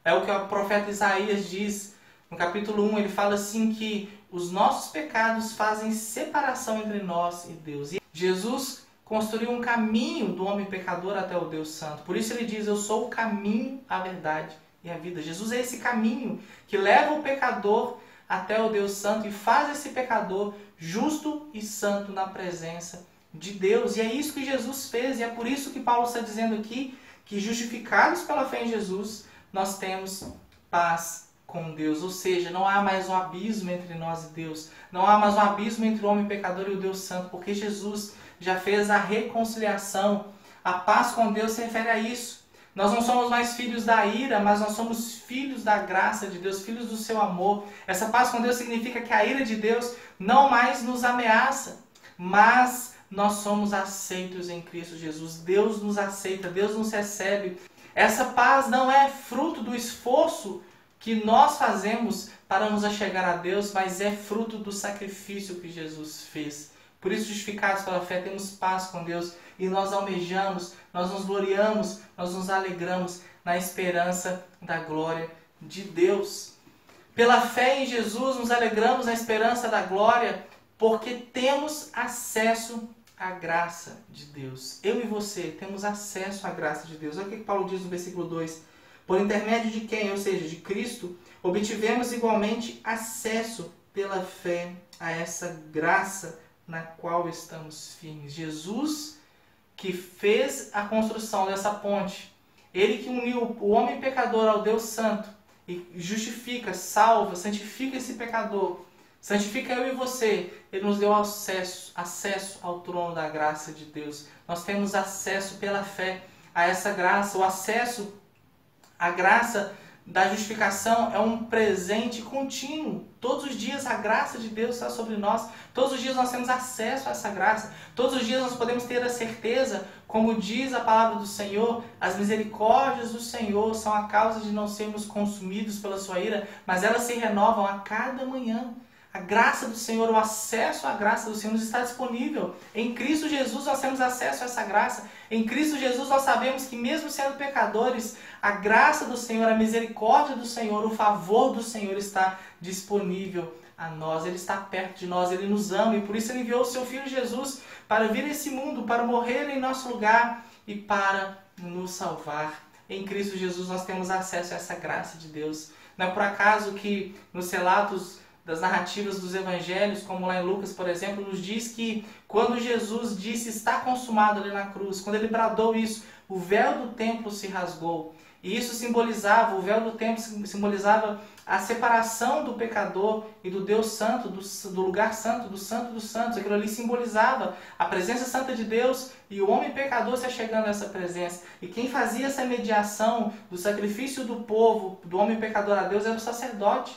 É o que o profeta Isaías diz no capítulo 1, ele fala assim que os nossos pecados fazem separação entre nós e Deus. E Jesus construiu um caminho do homem pecador até o Deus santo. Por isso ele diz, eu sou o caminho, a verdade e a vida. Jesus é esse caminho que leva o pecador até o Deus santo e faz esse pecador justo e santo na presença de Deus. E é isso que Jesus fez, e é por isso que Paulo está dizendo aqui que justificados pela fé em Jesus, nós temos paz com Deus. Ou seja, não há mais um abismo entre nós e Deus. Não há mais um abismo entre o homem pecador e o Deus santo, porque Jesus já fez a reconciliação. A paz com Deus se refere a isso. Nós não somos mais filhos da ira, mas nós somos filhos da graça de Deus, filhos do seu amor. Essa paz com Deus significa que a ira de Deus não mais nos ameaça, mas nós somos aceitos em Cristo Jesus. Deus nos aceita, Deus nos recebe. Essa paz não é fruto do esforço que nós fazemos para nos achegar a Deus, mas é fruto do sacrifício que Jesus fez. Por isso, justificados pela fé, temos paz com Deus e nós almejamos, nós nos gloriamos, nós nos alegramos na esperança da glória de Deus. Pela fé em Jesus, nos alegramos na esperança da glória, porque temos acesso à graça de Deus. Eu e você temos acesso à graça de Deus. Olha o que Paulo diz no versículo 2. Por intermédio de quem, ou seja, de Cristo, obtivemos igualmente acesso pela fé a essa graça na qual estamos firmes. Jesus que fez a construção dessa ponte, ele que uniu o homem pecador ao Deus santo e justifica, salva, santifica esse pecador, santifica eu e você. Ele nos deu acesso ao trono da graça de Deus. Nós temos acesso pela fé a essa graça. O acesso à graça da justificação é um presente contínuo. Todos os dias a graça de Deus está sobre nós. Todos os dias nós temos acesso a essa graça. Todos os dias nós podemos ter a certeza, como diz a palavra do Senhor, as misericórdias do Senhor são a causa de não sermos consumidos pela sua ira, mas elas se renovam a cada manhã. A graça do Senhor, o acesso à graça do Senhor nos está disponível. Em Cristo Jesus nós temos acesso a essa graça. Em Cristo Jesus nós sabemos que mesmo sendo pecadores, a graça do Senhor, a misericórdia do Senhor, o favor do Senhor está disponível a nós. Ele está perto de nós, Ele nos ama e por isso Ele enviou o seu Filho Jesus para vir a esse mundo, para morrer em nosso lugar e para nos salvar. Em Cristo Jesus nós temos acesso a essa graça de Deus. Não é por acaso que nos relatos das narrativas dos evangelhos, como lá em Lucas, por exemplo, nos diz que quando Jesus disse está consumado ali na cruz, quando ele bradou isso, o véu do templo se rasgou. E isso simbolizava, o véu do templo simbolizava a separação do pecador e do Deus Santo, do lugar santo, do Santo dos Santos. Aquilo ali simbolizava a presença santa de Deus e o homem pecador se achegando a essa presença. E quem fazia essa mediação do sacrifício do povo, do homem pecador a Deus, era o sacerdote.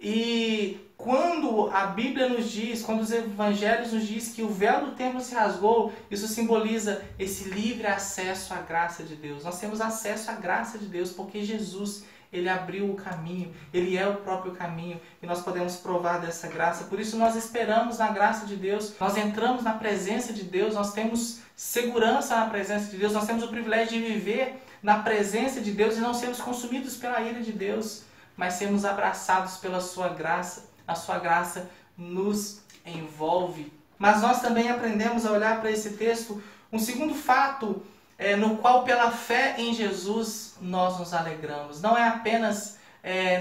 E quando a Bíblia nos diz, quando os evangelhos nos diz que o véu do templo se rasgou, isso simboliza esse livre acesso à graça de Deus. Nós temos acesso à graça de Deus porque Jesus, ele abriu o caminho, ele é o próprio caminho e nós podemos provar dessa graça. Por isso nós esperamos na graça de Deus, nós entramos na presença de Deus, nós temos segurança na presença de Deus, nós temos o privilégio de viver na presença de Deus e não sermos consumidos pela ira de Deus, mas sermos abraçados pela sua graça. A sua graça nos envolve. Mas nós também aprendemos a olhar para esse texto um segundo fato, no qual pela fé em Jesus nós nos alegramos. Não é apenas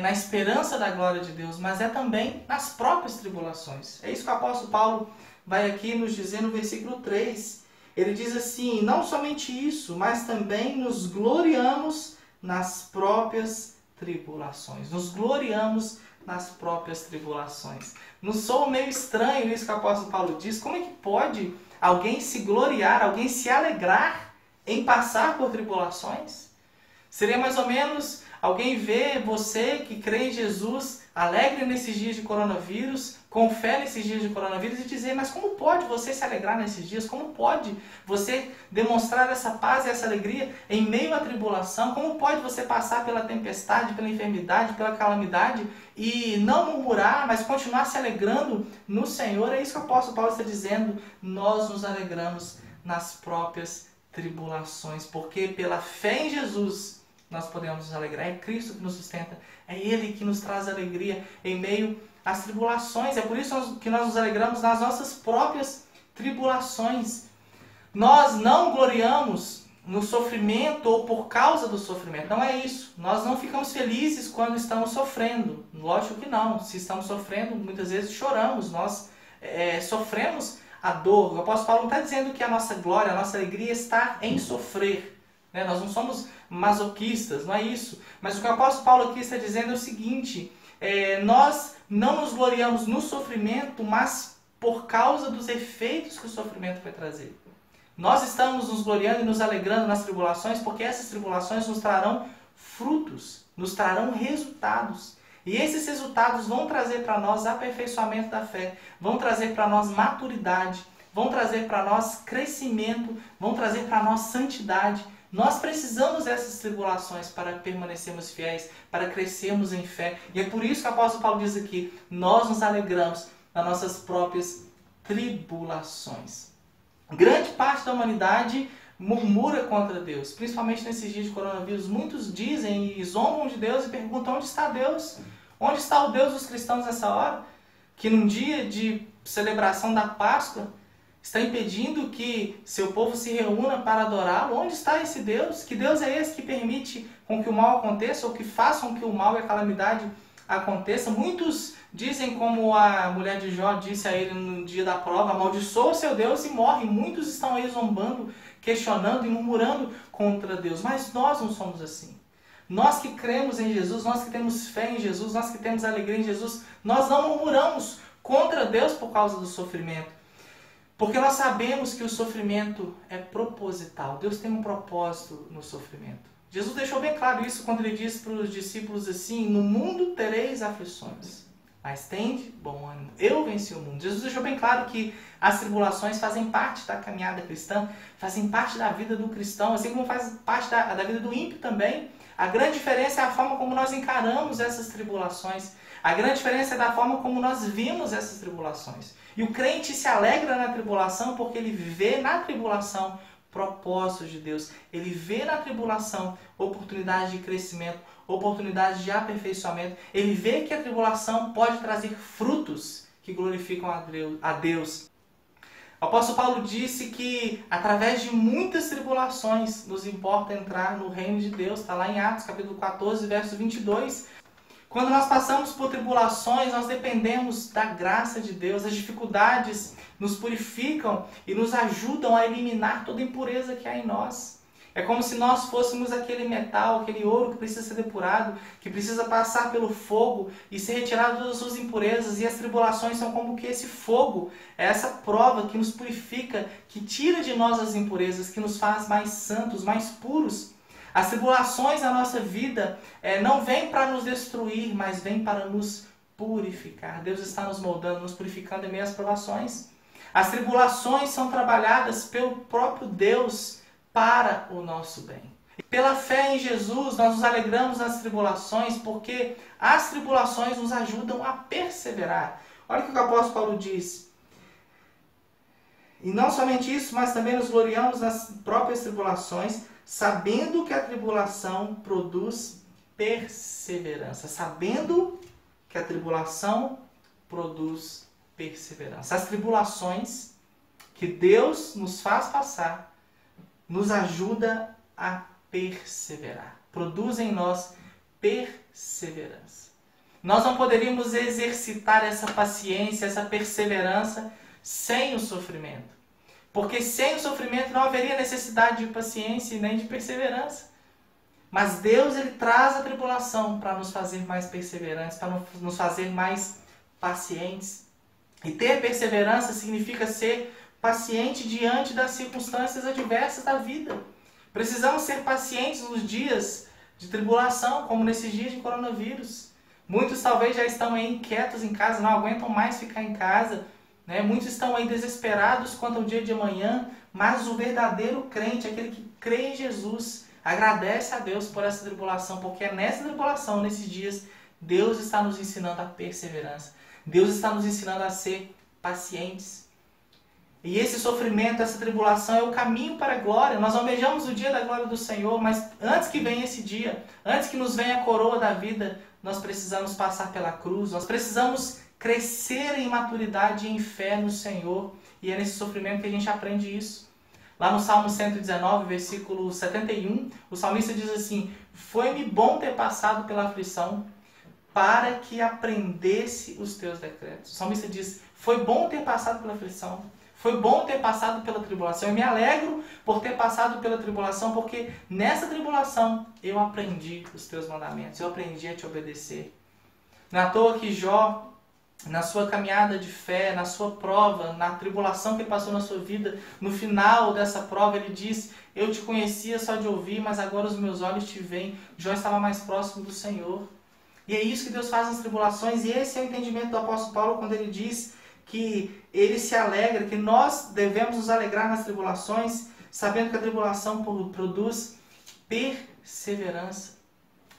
na esperança da glória de Deus, mas é também nas próprias tribulações. É isso que o apóstolo Paulo vai aqui nos dizer no versículo 3. Ele diz assim, não somente isso, mas também nos gloriamos nas próprias tribulações. Nos gloriamos nas próprias tribulações. Não sou meio estranho isso que o apóstolo Paulo diz? Como é que pode alguém se gloriar, alguém se alegrar em passar por tribulações? Seria mais ou menos alguém ver você que crê em Jesus alegre nesses dias de coronavírus, com fé nesses dias de coronavírus e dizer, mas como pode você se alegrar nesses dias? Como pode você demonstrar essa paz e essa alegria em meio à tribulação? Como pode você passar pela tempestade, pela enfermidade, pela calamidade e não murmurar, mas continuar se alegrando no Senhor? É isso que o apóstolo Paulo está dizendo. Nós nos alegramos nas próprias tribulações, porque pela fé em Jesus nós podemos nos alegrar. É Cristo que nos sustenta, é Ele que nos traz alegria em meio às tribulações. É por isso que nós nos alegramos nas nossas próprias tribulações. Nós não gloriamos no sofrimento ou por causa do sofrimento. Não é isso. Nós não ficamos felizes quando estamos sofrendo. Lógico que não. Se estamos sofrendo, muitas vezes choramos. Nós sofremos a dor. O apóstolo Paulo não está dizendo que a nossa glória, a nossa alegria está em sofrer. Nós não somos masoquistas, não é isso. Mas o que o apóstolo Paulo aqui está dizendo é o seguinte, nós não nos gloriamos no sofrimento, mas por causa dos efeitos que o sofrimento vai trazer. Nós estamos nos gloriando e nos alegrando nas tribulações, porque essas tribulações nos trarão frutos, nos trarão resultados. E esses resultados vão trazer para nós aperfeiçoamento da fé, vão trazer para nós maturidade, vão trazer para nós crescimento, vão trazer para nós santidade. Nós precisamos dessas tribulações para permanecermos fiéis, para crescermos em fé. E é por isso que o apóstolo Paulo diz aqui, nós nos alegramos nas nossas próprias tribulações. Grande parte da humanidade murmura contra Deus, principalmente nesses dias de coronavírus. Muitos dizem e zombam de Deus e perguntam, onde está Deus? Onde está o Deus dos cristãos nessa hora? Que num dia de celebração da Páscoa, está impedindo que seu povo se reúna para adorá-lo? Onde está esse Deus? Que Deus é esse que permite com que o mal aconteça ou que faça com que o mal e a calamidade aconteça? Muitos dizem como a mulher de Jó disse a ele no dia da prova, amaldiçoa o seu Deus e morre. Muitos estão aí zombando, questionando e murmurando contra Deus. Mas nós não somos assim. Nós que cremos em Jesus, nós que temos fé em Jesus, nós que temos alegria em Jesus, nós não murmuramos contra Deus por causa do sofrimento. Porque nós sabemos que o sofrimento é proposital. Deus tem um propósito no sofrimento. Jesus deixou bem claro isso quando ele disse para os discípulos assim, no mundo tereis aflições, mas tende bom ânimo, eu venci o mundo. Jesus deixou bem claro que as tribulações fazem parte da caminhada cristã, fazem parte da vida do cristão, assim como faz parte da vida do ímpio também. A grande diferença é a forma como nós encaramos essas tribulações. A grande diferença é da forma como nós vimos essas tribulações. E o crente se alegra na tribulação porque ele vê na tribulação propósitos de Deus. Ele vê na tribulação oportunidade de crescimento, oportunidade de aperfeiçoamento. Ele vê que a tribulação pode trazer frutos que glorificam a Deus. O apóstolo Paulo disse que através de muitas tribulações nos importa entrar no reino de Deus. Está lá em Atos capítulo 14, verso 22. Quando nós passamos por tribulações, nós dependemos da graça de Deus. As dificuldades nos purificam e nos ajudam a eliminar toda impureza que há em nós. É como se nós fôssemos aquele metal, aquele ouro que precisa ser depurado, que precisa passar pelo fogo e ser retirado todas as suas impurezas. E as tribulações são como que esse fogo, é essa prova que nos purifica, que tira de nós as impurezas, que nos faz mais santos, mais puros. As tribulações na nossa vida não vêm para nos destruir, mas vêm para nos purificar. Deus está nos moldando, nos purificando em meio às provações. As tribulações são trabalhadas pelo próprio Deus para o nosso bem. Pela fé em Jesus, nós nos alegramos nas tribulações, porque as tribulações nos ajudam a perseverar. Olha o que o apóstolo Paulo diz. E não somente isso, mas também nos gloriamos nas próprias tribulações, sabendo que a tribulação produz perseverança. Sabendo que a tribulação produz perseverança. As tribulações que Deus nos faz passar nos ajuda a perseverar. Produz em nós perseverança. Nós não poderíamos exercitar essa paciência, essa perseverança sem o sofrimento. Porque sem o sofrimento não haveria necessidade de paciência e nem de perseverança. Mas Deus, Ele traz a tribulação para nos fazer mais perseverantes, para nos fazer mais pacientes. E ter perseverança significa ser paciente diante das circunstâncias adversas da vida. Precisamos ser pacientes nos dias de tribulação, como nesses dias de coronavírus. Muitos talvez já estão aí inquietos em casa, não aguentam mais ficar em casa, né? Muitos estão aí desesperados quanto ao dia de amanhã, mas o verdadeiro crente, aquele que crê em Jesus, agradece a Deus por essa tribulação, porque é nessa tribulação, nesses dias, Deus está nos ensinando a perseverança. Deus está nos ensinando a ser pacientes. E esse sofrimento, essa tribulação é o caminho para a glória. Nós almejamos o dia da glória do Senhor, mas antes que venha esse dia, antes que nos venha a coroa da vida, nós precisamos passar pela cruz, nós precisamos crescer em maturidade e em fé no Senhor. E é nesse sofrimento que a gente aprende isso. Lá no Salmo 119, versículo 71, o salmista diz assim: foi-me bom ter passado pela aflição, para que aprendesse os teus decretos. O salmista diz: foi bom ter passado pela aflição. Foi bom ter passado pela tribulação. Eu me alegro por ter passado pela tribulação, porque nessa tribulação eu aprendi os teus mandamentos. Eu aprendi a te obedecer. Não é à toa que Jó, na sua caminhada de fé, na sua prova, na tribulação que ele passou na sua vida, no final dessa prova ele diz: eu te conhecia só de ouvir, mas agora os meus olhos te veem. Jó estava mais próximo do Senhor. E é isso que Deus faz nas tribulações. E esse é o entendimento do apóstolo Paulo quando ele diz que ele se alegra, que nós devemos nos alegrar nas tribulações, sabendo que a tribulação produz perseverança.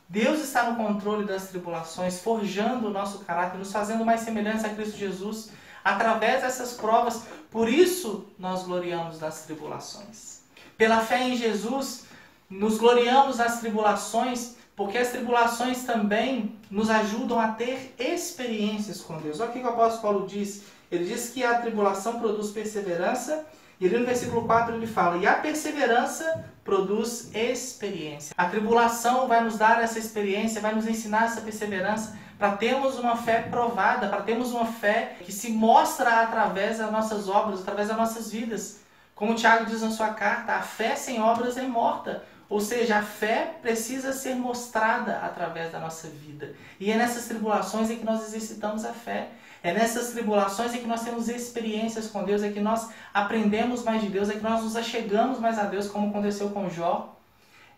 Deus está no controle das tribulações, forjando o nosso caráter, nos fazendo mais semelhantes a Cristo Jesus, através dessas provas. Por isso, nós gloriamos nas tribulações. Pela fé em Jesus, nos gloriamos nas tribulações, porque as tribulações também nos ajudam a ter experiências com Deus. Olha o que o apóstolo Paulo diz. Ele diz que a tribulação produz perseverança, e ali no versículo 4 ele fala: e a perseverança produz experiência. A tribulação vai nos dar essa experiência, vai nos ensinar essa perseverança, para termos uma fé provada, para termos uma fé que se mostra através das nossas obras, através das nossas vidas. Como o Tiago diz na sua carta, a fé sem obras é morta. Ou seja, a fé precisa ser mostrada através da nossa vida. E é nessas tribulações em que nós exercitamos a fé. É nessas tribulações em que nós temos experiências com Deus, é que nós aprendemos mais de Deus, é que nós nos achegamos mais a Deus, como aconteceu com Jó.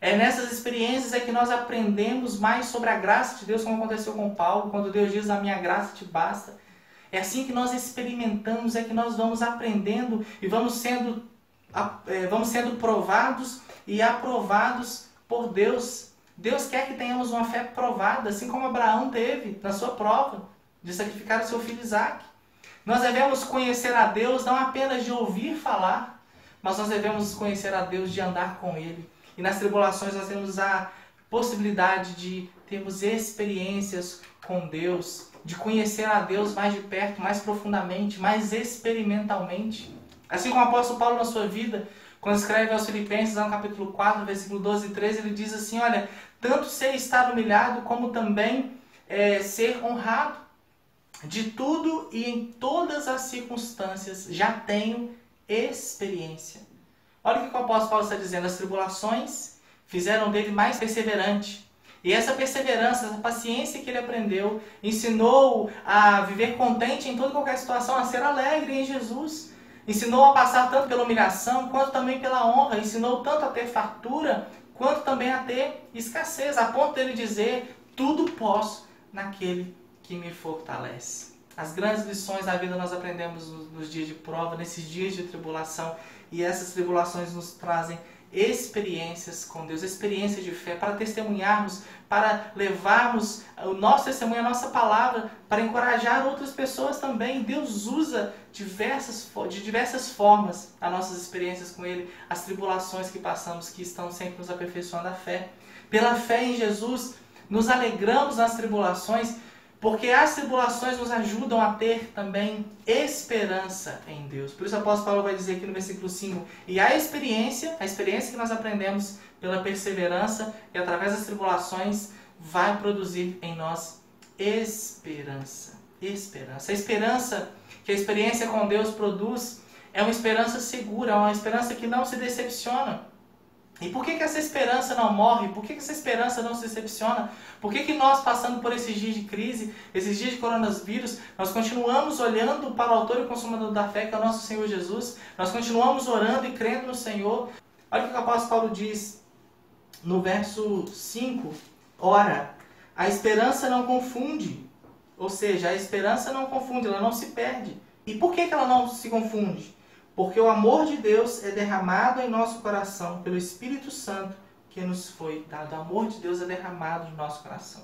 É nessas experiências é que nós aprendemos mais sobre a graça de Deus, como aconteceu com Paulo, quando Deus diz: a minha graça te basta. É assim que nós experimentamos, é que nós vamos aprendendo e vamos sendo provados e aprovados por Deus. Deus quer que tenhamos uma fé provada, assim como Abraão teve na sua prova de sacrificar o seu filho Isaac. Nós devemos conhecer a Deus não apenas de ouvir falar, mas nós devemos conhecer a Deus de andar com Ele. E nas tribulações nós temos a possibilidade de termos experiências com Deus, de conhecer a Deus mais de perto, mais profundamente, mais experimentalmente. Assim como o apóstolo Paulo na sua vida, quando escreve aos Filipenses, no capítulo 4, versículo 12 e 13, ele diz assim: olha, tanto sei estar humilhado, como também ser honrado. De tudo e em todas as circunstâncias já tenho experiência. Olha o que o apóstolo Paulo está dizendo. As tribulações fizeram dele mais perseverante. E essa perseverança, essa paciência que ele aprendeu, ensinou a viver contente em toda e qualquer situação, a ser alegre em Jesus. Ensinou a passar tanto pela humilhação, quanto também pela honra. Ensinou tanto a ter fartura, quanto também a ter escassez. A ponto dele dizer, tudo posso naquele que me fortalece. As grandes lições da vida nós aprendemos nos dias de prova, nesses dias de tribulação. E essas tribulações nos trazem experiências com Deus, experiências de fé, para testemunharmos, para levarmos o nosso testemunho, a nossa palavra, para encorajar outras pessoas também. Deus usa de diversas formas as nossas experiências com Ele, as tribulações que passamos, que estão sempre nos aperfeiçoando a fé. Pela fé em Jesus, nos alegramos nas tribulações, porque as tribulações nos ajudam a ter também esperança em Deus. Por isso o apóstolo Paulo vai dizer aqui no versículo 5, e a experiência que nós aprendemos pela perseverança e através das tribulações, vai produzir em nós esperança. Esperança. A esperança que a experiência com Deus produz é uma esperança segura, é uma esperança que não se decepciona. E por que essa esperança não morre? Por que essa esperança não se decepciona? Por que nós, passando por esses dias de crise, esses dias de coronavírus, nós continuamos olhando para o autor e consumador da fé, que é o nosso Senhor Jesus? Nós continuamos orando e crendo no Senhor. Olha o que o apóstolo Paulo diz no verso 5. Ora, a esperança não confunde. Ou seja, a esperança não confunde, ela não se perde. E por que ela não se confunde? Porque o amor de Deus é derramado em nosso coração pelo Espírito Santo que nos foi dado. O amor de Deus é derramado no nosso coração.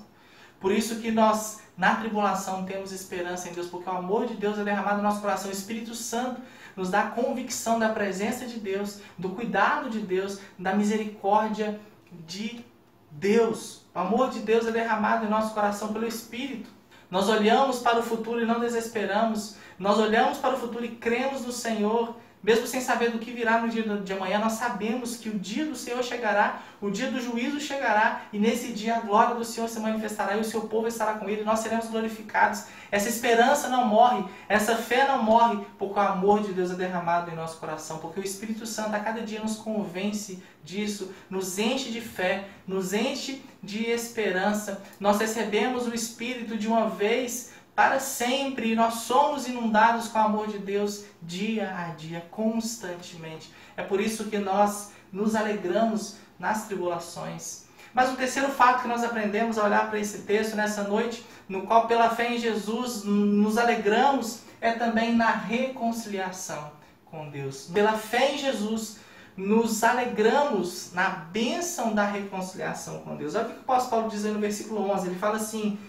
Por isso que nós, na tribulação, temos esperança em Deus, porque o amor de Deus é derramado no nosso coração. O Espírito Santo nos dá a convicção da presença de Deus, do cuidado de Deus, da misericórdia de Deus. O amor de Deus é derramado em nosso coração pelo Espírito. Nós olhamos para o futuro e não desesperamos. Nós olhamos para o futuro e cremos no Senhor. Mesmo sem saber do que virá no dia de amanhã, nós sabemos que o dia do Senhor chegará, o dia do juízo chegará, e nesse dia a glória do Senhor se manifestará e o seu povo estará com Ele, e nós seremos glorificados. Essa esperança não morre, essa fé não morre, porque o amor de Deus é derramado em nosso coração, porque o Espírito Santo a cada dia nos convence disso, nos enche de fé, nos enche de esperança. Nós recebemos o Espírito de uma vez para sempre, e nós somos inundados com o amor de Deus dia a dia, constantemente. É por isso que nós nos alegramos nas tribulações. Mas um terceiro fato que nós aprendemos a olhar para esse texto nessa noite, no qual pela fé em Jesus nos alegramos, é também na reconciliação com Deus. Pela fé em Jesus, nos alegramos na bênção da reconciliação com Deus. Olha o que o apóstolo Paulo diz aí no versículo 11, ele fala assim: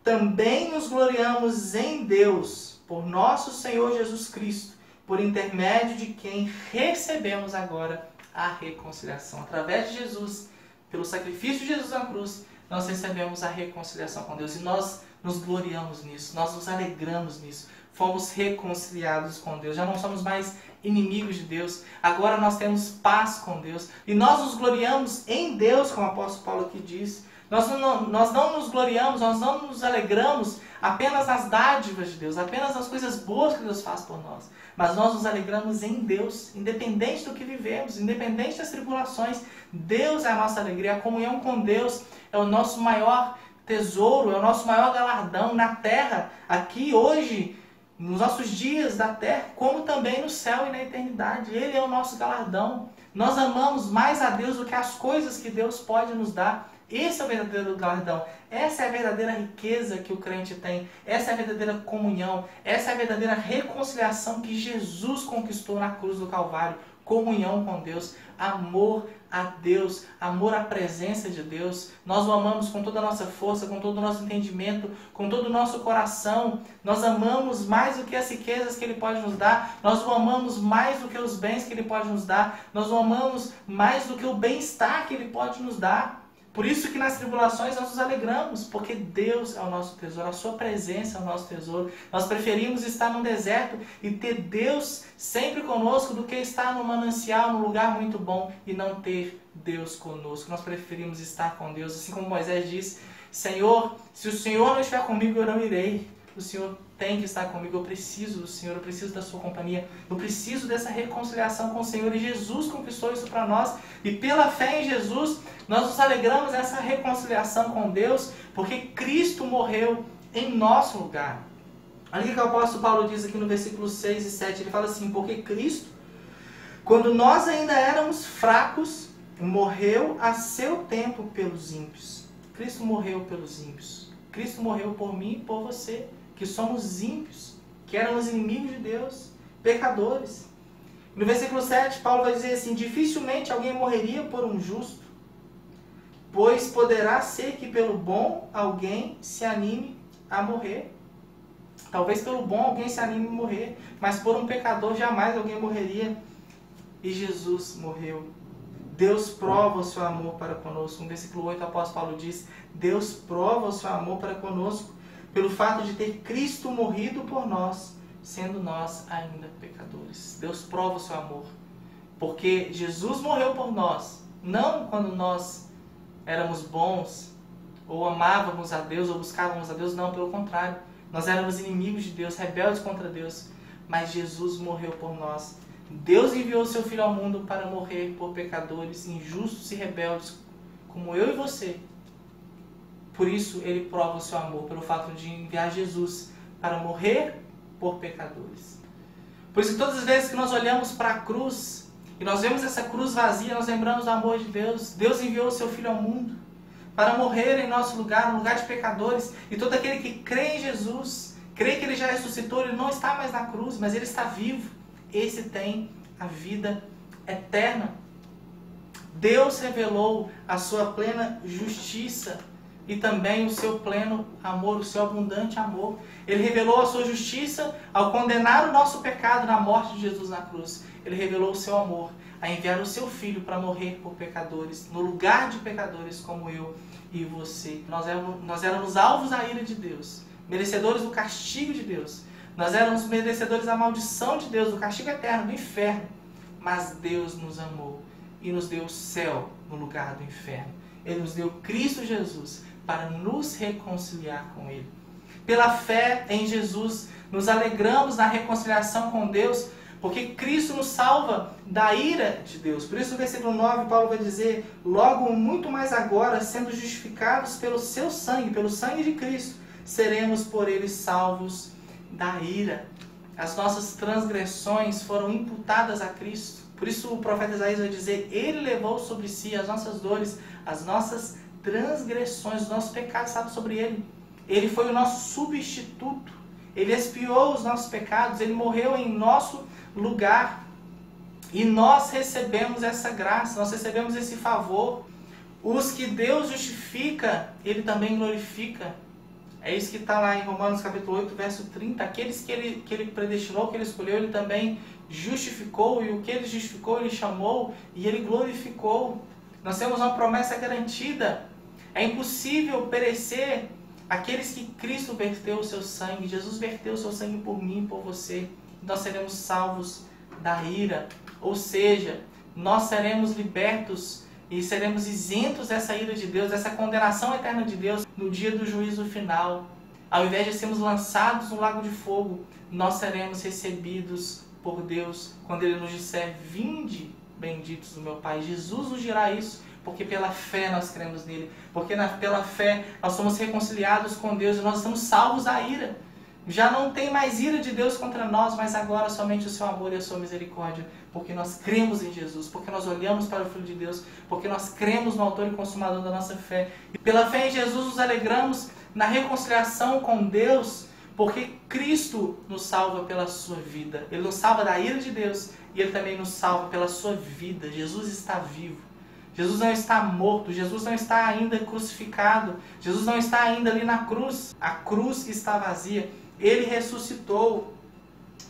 também nos gloriamos em Deus, por nosso Senhor Jesus Cristo, por intermédio de quem recebemos agora a reconciliação. Através de Jesus, pelo sacrifício de Jesus na cruz, nós recebemos a reconciliação com Deus. E nós nos gloriamos nisso, nós nos alegramos nisso. Fomos reconciliados com Deus, já não somos mais inimigos de Deus. Agora nós temos paz com Deus. E nós nos gloriamos em Deus, como o apóstolo Paulo aqui diz. Nós não nos gloriamos, nós não nos alegramos apenas nas dádivas de Deus, apenas nas coisas boas que Deus faz por nós. Mas nós nos alegramos em Deus, independente do que vivemos, independente das tribulações. Deus é a nossa alegria, a comunhão com Deus é o nosso maior tesouro, é o nosso maior galardão na terra, aqui, hoje, nos nossos dias da terra, como também no céu e na eternidade. Ele é o nosso galardão. Nós amamos mais a Deus do que as coisas que Deus pode nos dar. Esse é o verdadeiro galardão. Essa é a verdadeira riqueza que o crente tem. Essa é a verdadeira comunhão. Essa é a verdadeira reconciliação que Jesus conquistou na cruz do Calvário. Comunhão com Deus, amor a Deus, amor à presença de Deus. Nós o amamos com toda a nossa força, com todo o nosso entendimento, com todo o nosso coração. Nós amamos mais do que as riquezas que Ele pode nos dar. Nós o amamos mais do que os bens que Ele pode nos dar. Nós o amamos mais do que o bem-estar que Ele pode nos dar. Por isso que nas tribulações nós nos alegramos, porque Deus é o nosso tesouro, a sua presença é o nosso tesouro. Nós preferimos estar num deserto e ter Deus sempre conosco do que estar num manancial, num lugar muito bom e não ter Deus conosco. Nós preferimos estar com Deus, assim como Moisés disse: Senhor, se o Senhor não estiver comigo, eu não irei. O Senhor tem que estar comigo, eu preciso do Senhor, eu preciso da sua companhia, eu preciso dessa reconciliação com o Senhor, e Jesus conquistou isso para nós, e pela fé em Jesus, nós nos alegramos nessa reconciliação com Deus, porque Cristo morreu em nosso lugar. Olha o que o apóstolo Paulo diz aqui no versículo 6 e 7, ele fala assim: porque Cristo, quando nós ainda éramos fracos, morreu a seu tempo pelos ímpios. Cristo morreu pelos ímpios. Cristo morreu por mim e por você, que somos ímpios, que éramos inimigos de Deus, pecadores. No versículo 7, Paulo vai dizer assim: dificilmente alguém morreria por um justo, pois poderá ser que pelo bom alguém se anime a morrer. Talvez pelo bom alguém se anime a morrer, mas por um pecador jamais alguém morreria. E Jesus morreu. Deus prova o seu amor para conosco. No versículo 8, o apóstolo Paulo diz: Deus prova o seu amor para conosco pelo fato de ter Cristo morrido por nós, sendo nós ainda pecadores. Deus prova o seu amor, porque Jesus morreu por nós, não quando nós éramos bons, ou amávamos a Deus, ou buscávamos a Deus, não, pelo contrário. Nós éramos inimigos de Deus, rebeldes contra Deus, mas Jesus morreu por nós. Deus enviou o seu Filho ao mundo para morrer por pecadores injustos e rebeldes, como eu e você. Por isso, ele prova o seu amor, pelo fato de enviar Jesus para morrer por pecadores. Por isso, todas as vezes que nós olhamos para a cruz, e nós vemos essa cruz vazia, nós lembramos do amor de Deus. Deus enviou o seu Filho ao mundo para morrer em nosso lugar, no lugar de pecadores. E todo aquele que crê em Jesus, crê que ele já ressuscitou, ele não está mais na cruz, mas ele está vivo. Esse tem a vida eterna. Deus revelou a sua plena justiça e também o seu pleno amor, o seu abundante amor. Ele revelou a sua justiça ao condenar o nosso pecado na morte de Jesus na cruz. Ele revelou o seu amor a enviar o seu Filho para morrer por pecadores, no lugar de pecadores como eu e você. Nós éramos alvos da ira de Deus, merecedores do castigo de Deus. Nós éramos merecedores da maldição de Deus, do castigo eterno, do inferno. Mas Deus nos amou e nos deu o céu no lugar do inferno. Ele nos deu Cristo Jesus para nos reconciliar com Ele. Pela fé em Jesus, nos alegramos na reconciliação com Deus, porque Cristo nos salva da ira de Deus. Por isso, no versículo 9, Paulo vai dizer: logo, muito mais agora, sendo justificados pelo seu sangue, pelo sangue de Cristo, seremos por Ele salvos da ira. As nossas transgressões foram imputadas a Cristo. Por isso o profeta Isaías vai dizer: Ele levou sobre si as nossas dores, as nossas transgressões, os nossos pecados estavam sobre Ele. Ele foi o nosso substituto. Ele expiou os nossos pecados. Ele morreu em nosso lugar. E nós recebemos essa graça, nós recebemos esse favor. Os que Deus justifica, Ele também glorifica. É isso que está lá em Romanos capítulo 8, verso 30. Aqueles que ele predestinou, que Ele escolheu, Ele também justificou. E o que Ele justificou, Ele chamou e Ele glorificou. Nós temos uma promessa garantida. É impossível perecer aqueles que Cristo verteu o seu sangue. Jesus verteu o seu sangue por mim e por você. Nós seremos salvos da ira. Ou seja, nós seremos libertos e seremos isentos dessa ira de Deus, dessa condenação eterna de Deus no dia do juízo final. Ao invés de sermos lançados no lago de fogo, nós seremos recebidos por Deus quando Ele nos disser: vinde, benditos do meu Pai. Jesus nos dirá isso, porque pela fé nós cremos nele, porque pela fé nós somos reconciliados com Deus e nós estamos salvos da ira. Já não tem mais ira de Deus contra nós, mas agora somente o seu amor e a sua misericórdia, porque nós cremos em Jesus, porque nós olhamos para o Filho de Deus, porque nós cremos no autor e consumador da nossa fé. E pela fé em Jesus nos alegramos na reconciliação com Deus, porque Cristo nos salva pela sua vida. Ele nos salva da ira de Deus e Ele também nos salva pela sua vida. Jesus está vivo. Jesus não está morto, Jesus não está ainda crucificado, Jesus não está ainda ali na cruz. A cruz está vazia. Ele ressuscitou.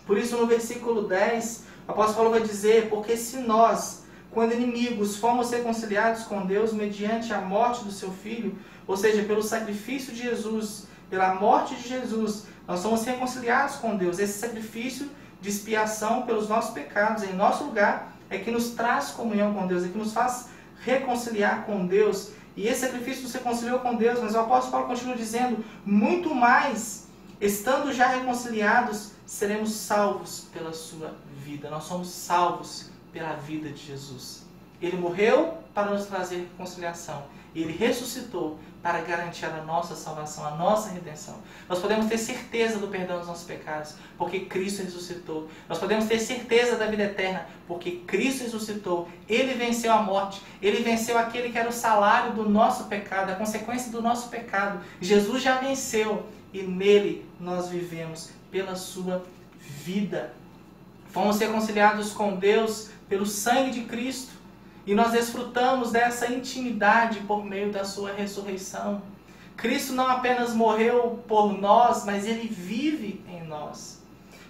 Por isso, no versículo 10, o apóstolo Paulo vai dizer: porque se nós, quando inimigos, fomos reconciliados com Deus mediante a morte do seu Filho, ou seja, pelo sacrifício de Jesus, pela morte de Jesus, nós somos reconciliados com Deus. Esse sacrifício de expiação pelos nossos pecados em nosso lugar é que nos traz comunhão com Deus, é que nos faz reconciliar com Deus. e esse sacrifício nos reconciliou com Deus, mas o apóstolo Paulo continua dizendo, muito mais, estando já reconciliados, seremos salvos pela sua vida. Nós somos salvos pela vida de Jesus. Ele morreu para nos trazer reconciliação. E Ele ressuscitou para garantir a nossa salvação, a nossa redenção. Nós podemos ter certeza do perdão dos nossos pecados, porque Cristo ressuscitou. Nós podemos ter certeza da vida eterna, porque Cristo ressuscitou. Ele venceu a morte. Ele venceu aquele que era o salário do nosso pecado, a consequência do nosso pecado. Jesus já venceu e nele nós vivemos pela sua vida. Fomos reconciliados com Deus pelo sangue de Cristo. E nós desfrutamos dessa intimidade por meio da sua ressurreição. Cristo não apenas morreu por nós, mas Ele vive em nós.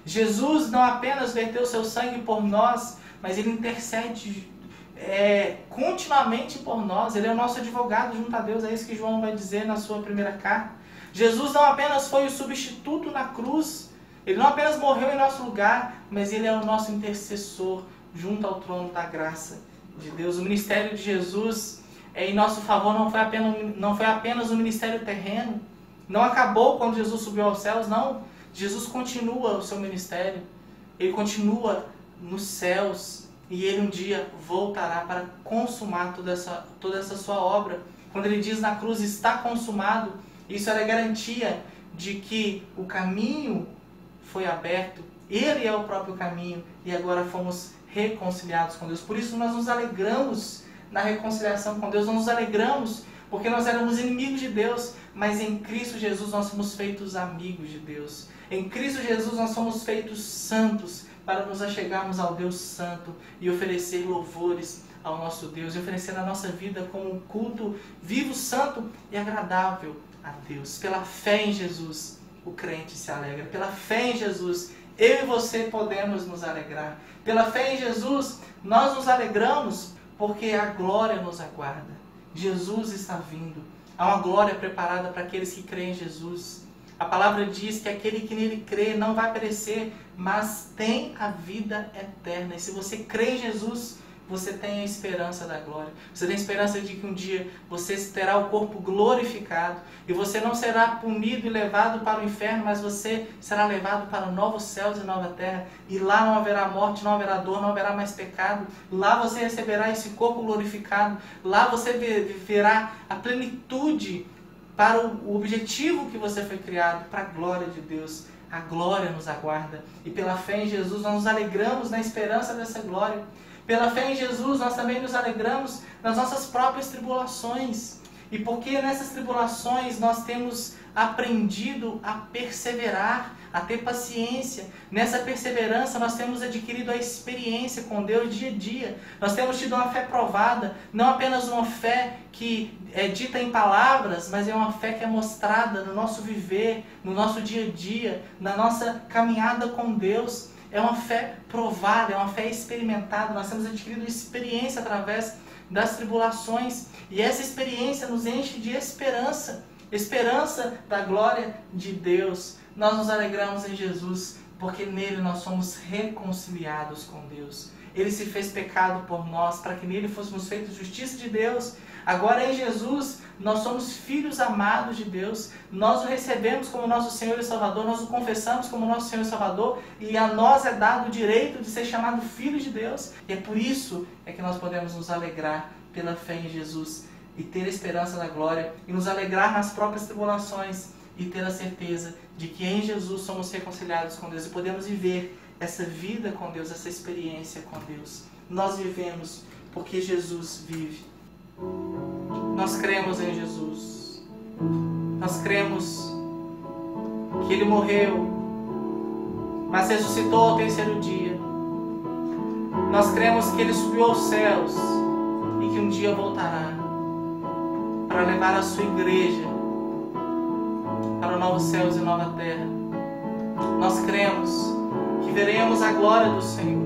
Jesus não apenas verteu seu sangue por nós, mas Ele intercede continuamente por nós. Ele é o nosso advogado junto a Deus. É isso que João vai dizer na sua primeira carta. Jesus não apenas foi o substituto na cruz. Ele não apenas morreu em nosso lugar, mas Ele é o nosso intercessor junto ao trono da graça de Deus. O ministério de Jesus em nosso favor não foi apenas um ministério terreno. Não acabou quando Jesus subiu aos céus, não. Jesus continua o seu ministério. Ele continua nos céus e Ele um dia voltará para consumar toda essa sua obra. Quando Ele diz na cruz, está consumado, isso era garantia de que o caminho foi aberto. Ele é o próprio caminho e agora fomos reconciliados com Deus. Por isso nós nos alegramos na reconciliação com Deus. Nós nos alegramos porque nós éramos inimigos de Deus, mas em Cristo Jesus nós somos feitos amigos de Deus. Em Cristo Jesus nós somos feitos santos para nos achegarmos ao Deus Santo e oferecer louvores ao nosso Deus e oferecer a nossa vida como um culto vivo, santo e agradável a Deus. Pela fé em Jesus, o crente se alegra. Pela fé em Jesus, eu e você podemos nos alegrar. Pela fé em Jesus, nós nos alegramos porque a glória nos aguarda. Jesus está vindo. Há uma glória preparada para aqueles que creem em Jesus. A palavra diz que aquele que nele crê não vai perecer, mas tem a vida eterna. E se você crê em Jesus, você tem a esperança da glória. Você tem a esperança de que um dia você terá o corpo glorificado. E você não será punido e levado para o inferno, mas você será levado para novos céus e nova terra. E lá não haverá morte, não haverá dor, não haverá mais pecado. Lá você receberá esse corpo glorificado. Lá você viverá a plenitude para o objetivo que você foi criado, para a glória de Deus. A glória nos aguarda. E pela fé em Jesus nós nos alegramos na esperança dessa glória. Pela fé em Jesus, nós também nos alegramos nas nossas próprias tribulações. E porque nessas tribulações nós temos aprendido a perseverar, a ter paciência. Nessa perseverança nós temos adquirido a experiência com Deus dia a dia. Nós temos tido uma fé provada, não apenas uma fé que é dita em palavras, mas é uma fé que é mostrada no nosso viver, no nosso dia a dia, na nossa caminhada com Deus. É uma fé provada, é uma fé experimentada. Nós temos adquirido experiência através das tribulações. E essa experiência nos enche de esperança. Esperança da glória de Deus. Nós nos alegramos em Jesus, porque nele nós somos reconciliados com Deus. Ele se fez pecado por nós, para que nele fôssemos feitos justiça de Deus. Agora em Jesus, nós somos filhos amados de Deus. Nós o recebemos como nosso Senhor e Salvador. Nós o confessamos como nosso Senhor e Salvador. E a nós é dado o direito de ser chamado filhos de Deus. E é por isso que nós podemos nos alegrar pela fé em Jesus. E ter esperança da glória. E nos alegrar nas próprias tribulações. E ter a certeza de que em Jesus somos reconciliados com Deus. E podemos viver essa vida com Deus, essa experiência com Deus. Nós vivemos porque Jesus vive. Nós cremos em Jesus. Nós cremos que Ele morreu, mas ressuscitou ao terceiro dia. Nós cremos que Ele subiu aos céus e que um dia voltará para levar a sua igreja para novos céus e nova terra. Nós cremos que veremos a glória do Senhor.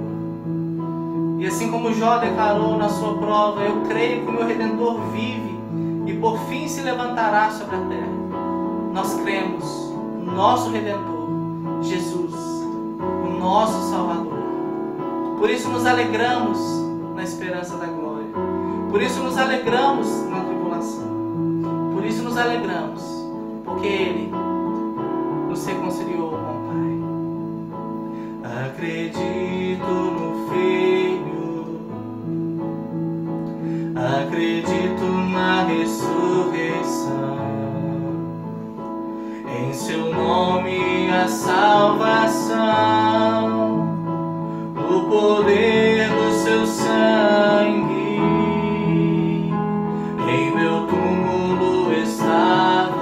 E assim como Jó declarou na sua prova, eu creio que o meu Redentor vive e por fim se levantará sobre a terra. Nós cremos no nosso Redentor, Jesus, o nosso Salvador. Por isso nos alegramos na esperança da glória. Por isso nos alegramos na tribulação. isso nos alegramos, porque Ele nos reconciliou com o Pai. Acredito no Filho, acredito na ressurreição, em seu nome a salvação, o poder do seu sangue. Em meu túmulo estava,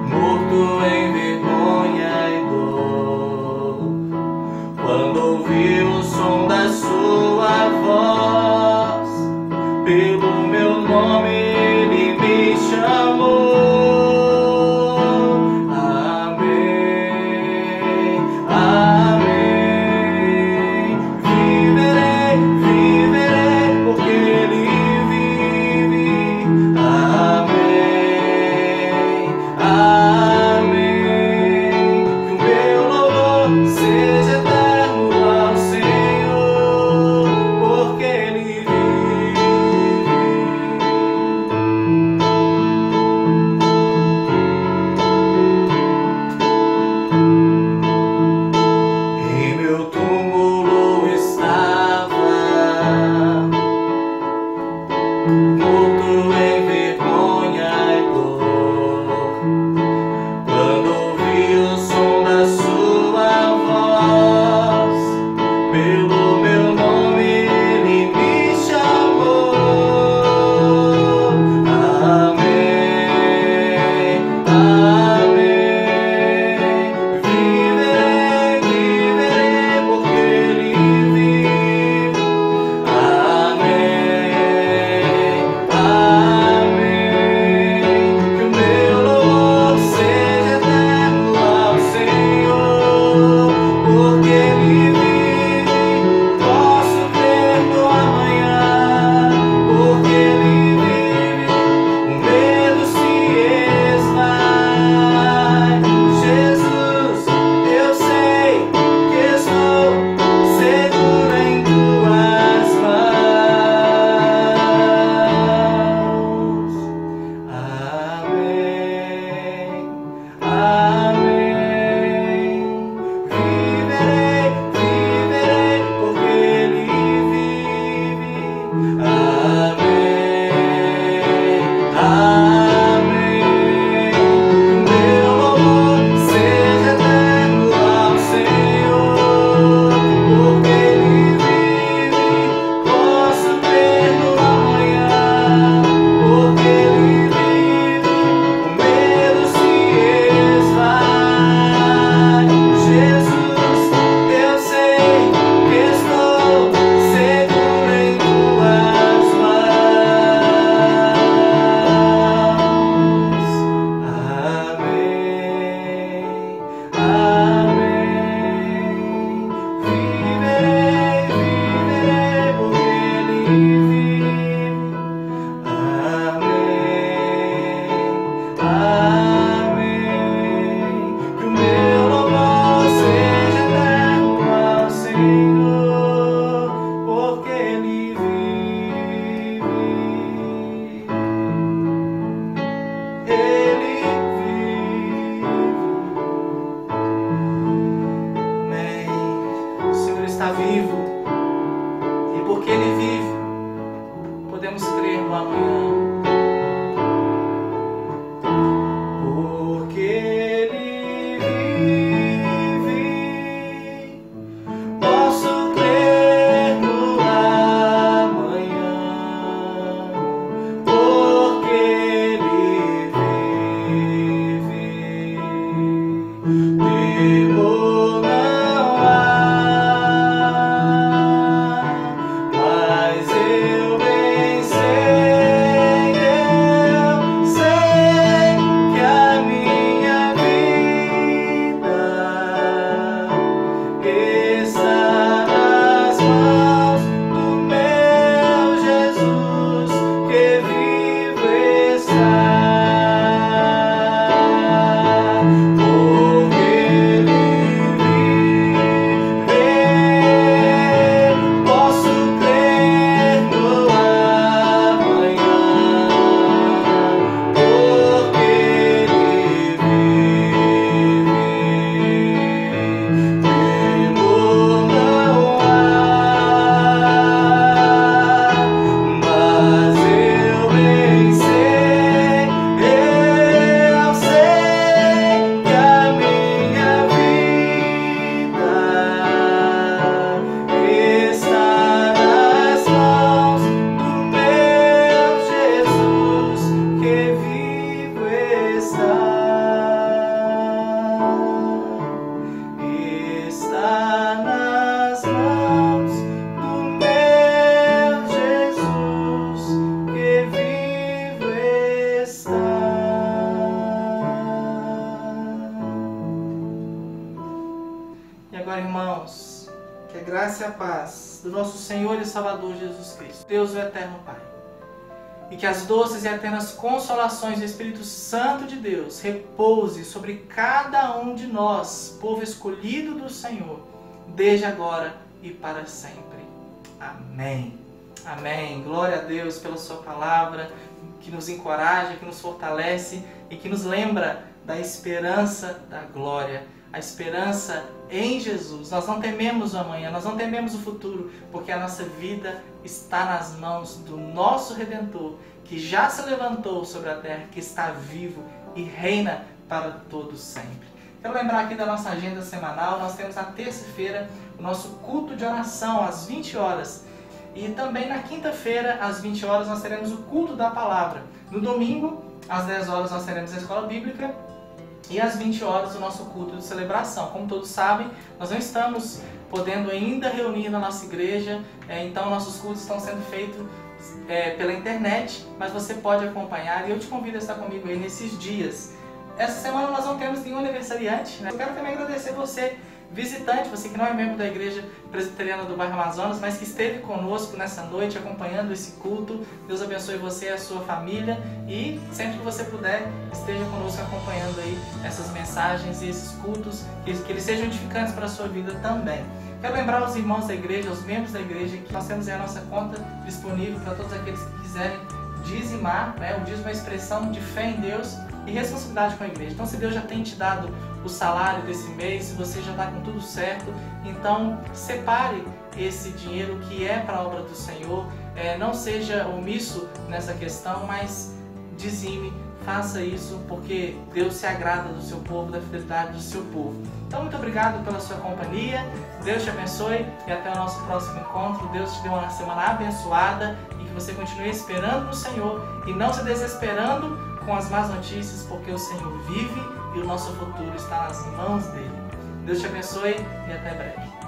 morto em vergonha e dor, quando ouvi o som da sua voz, pelo meu nome ele me chamou. Amém, amém. Viverei, viverei, porque ele vive. Amém, amém. Que o meu louvor seja eterno ao Senhor, porque ele vive. Em meu túmulo estava, morto em vergonha e dor, quando ouvi o som da sua voz, pelo meu nome ele me chamou. Amém, amém. Viverei, viverei, porque ele vive. Amém, amém. Que o meu louvor seja eterno ao Senhor, porque ele vive. Posso crer no amanhã, porque ele vive. O medo se esvai. Jesus, eu sei que estou seguro em tuas mãos. Amém, amém. Viverei, viverei, porque ele vive. Amém, amém. Que o meu louvor seja eterno ao Senhor, porque ele vive. Posso crer no amanhã, porque ele vive. O medo se esvai. Jesus, eu sei que estou seguro em tuas mãos. Amém, amém. Viverei, viverei, porque ele vive. Amém, amém. Que o meu louvor seja eterno ao Senhor, porque ele vive. Ele vive. Amém. O Senhor está vivo, e porque Ele vive, podemos crer no amanhã. Porque ele vive, posso crer no amanhã. Porque ele vive, temor não há. agora, irmãos, que a graça e a paz do nosso Senhor e Salvador Jesus Cristo, Deus o Eterno Pai, e que as doces e eternas consolações do Espírito Santo de Deus repouse sobre cada um de nós, povo escolhido do Senhor, desde agora e para sempre. Amém. Amém. Glória a Deus pela sua palavra, que nos encoraja, que nos fortalece e que nos lembra da esperança da glória, a esperança em Jesus. Nós não tememos o amanhã, nós não tememos o futuro, porque a nossa vida está nas mãos do nosso Redentor, que já se levantou sobre a terra, que está vivo e reina para todos sempre. Quero lembrar aqui da nossa agenda semanal. Nós temos na terça-feira o nosso culto de oração às 20 horas. E também na quinta-feira, às 20 horas, nós teremos o culto da palavra. No domingo, às 10 horas, nós teremos a escola bíblica. E às 20 horas, o nosso culto de celebração. Como todos sabem, nós não estamos podendo ainda reunir na nossa igreja. Então, nossos cultos estão sendo feitos pela internet. Mas você pode acompanhar e eu te convido a estar comigo aí nesses dias. Essa semana nós não temos nenhum aniversariante, né? Eu quero também agradecer você, visitante, você que não é membro da Igreja Presbiteriana do Bairro Amazonas, mas que esteve conosco nessa noite acompanhando esse culto. Deus abençoe você e a sua família e sempre que você puder, esteja conosco acompanhando aí essas mensagens e esses cultos, que eles sejam edificantes para a sua vida também. Quero lembrar aos irmãos da igreja, aos membros da igreja, que nós temos aí a nossa conta disponível para todos aqueles que quiserem dizimar, né? O dízimo é uma expressão de fé em Deus e responsabilidade com a igreja. Então, se Deus já tem te dado o salário desse mês, se você já está com tudo certo, então separe esse dinheiro que é para a obra do Senhor. Não seja omisso nessa questão, mas dizime, faça isso, porque Deus se agrada do seu povo, da fidelidade do seu povo. Então, muito obrigado pela sua companhia, Deus te abençoe e até o nosso próximo encontro. Deus te dê uma semana abençoada e que você continue esperando no Senhor e não se desesperando com as más notícias, porque o Senhor vive e o nosso futuro está nas mãos dele. Deus te abençoe e até breve.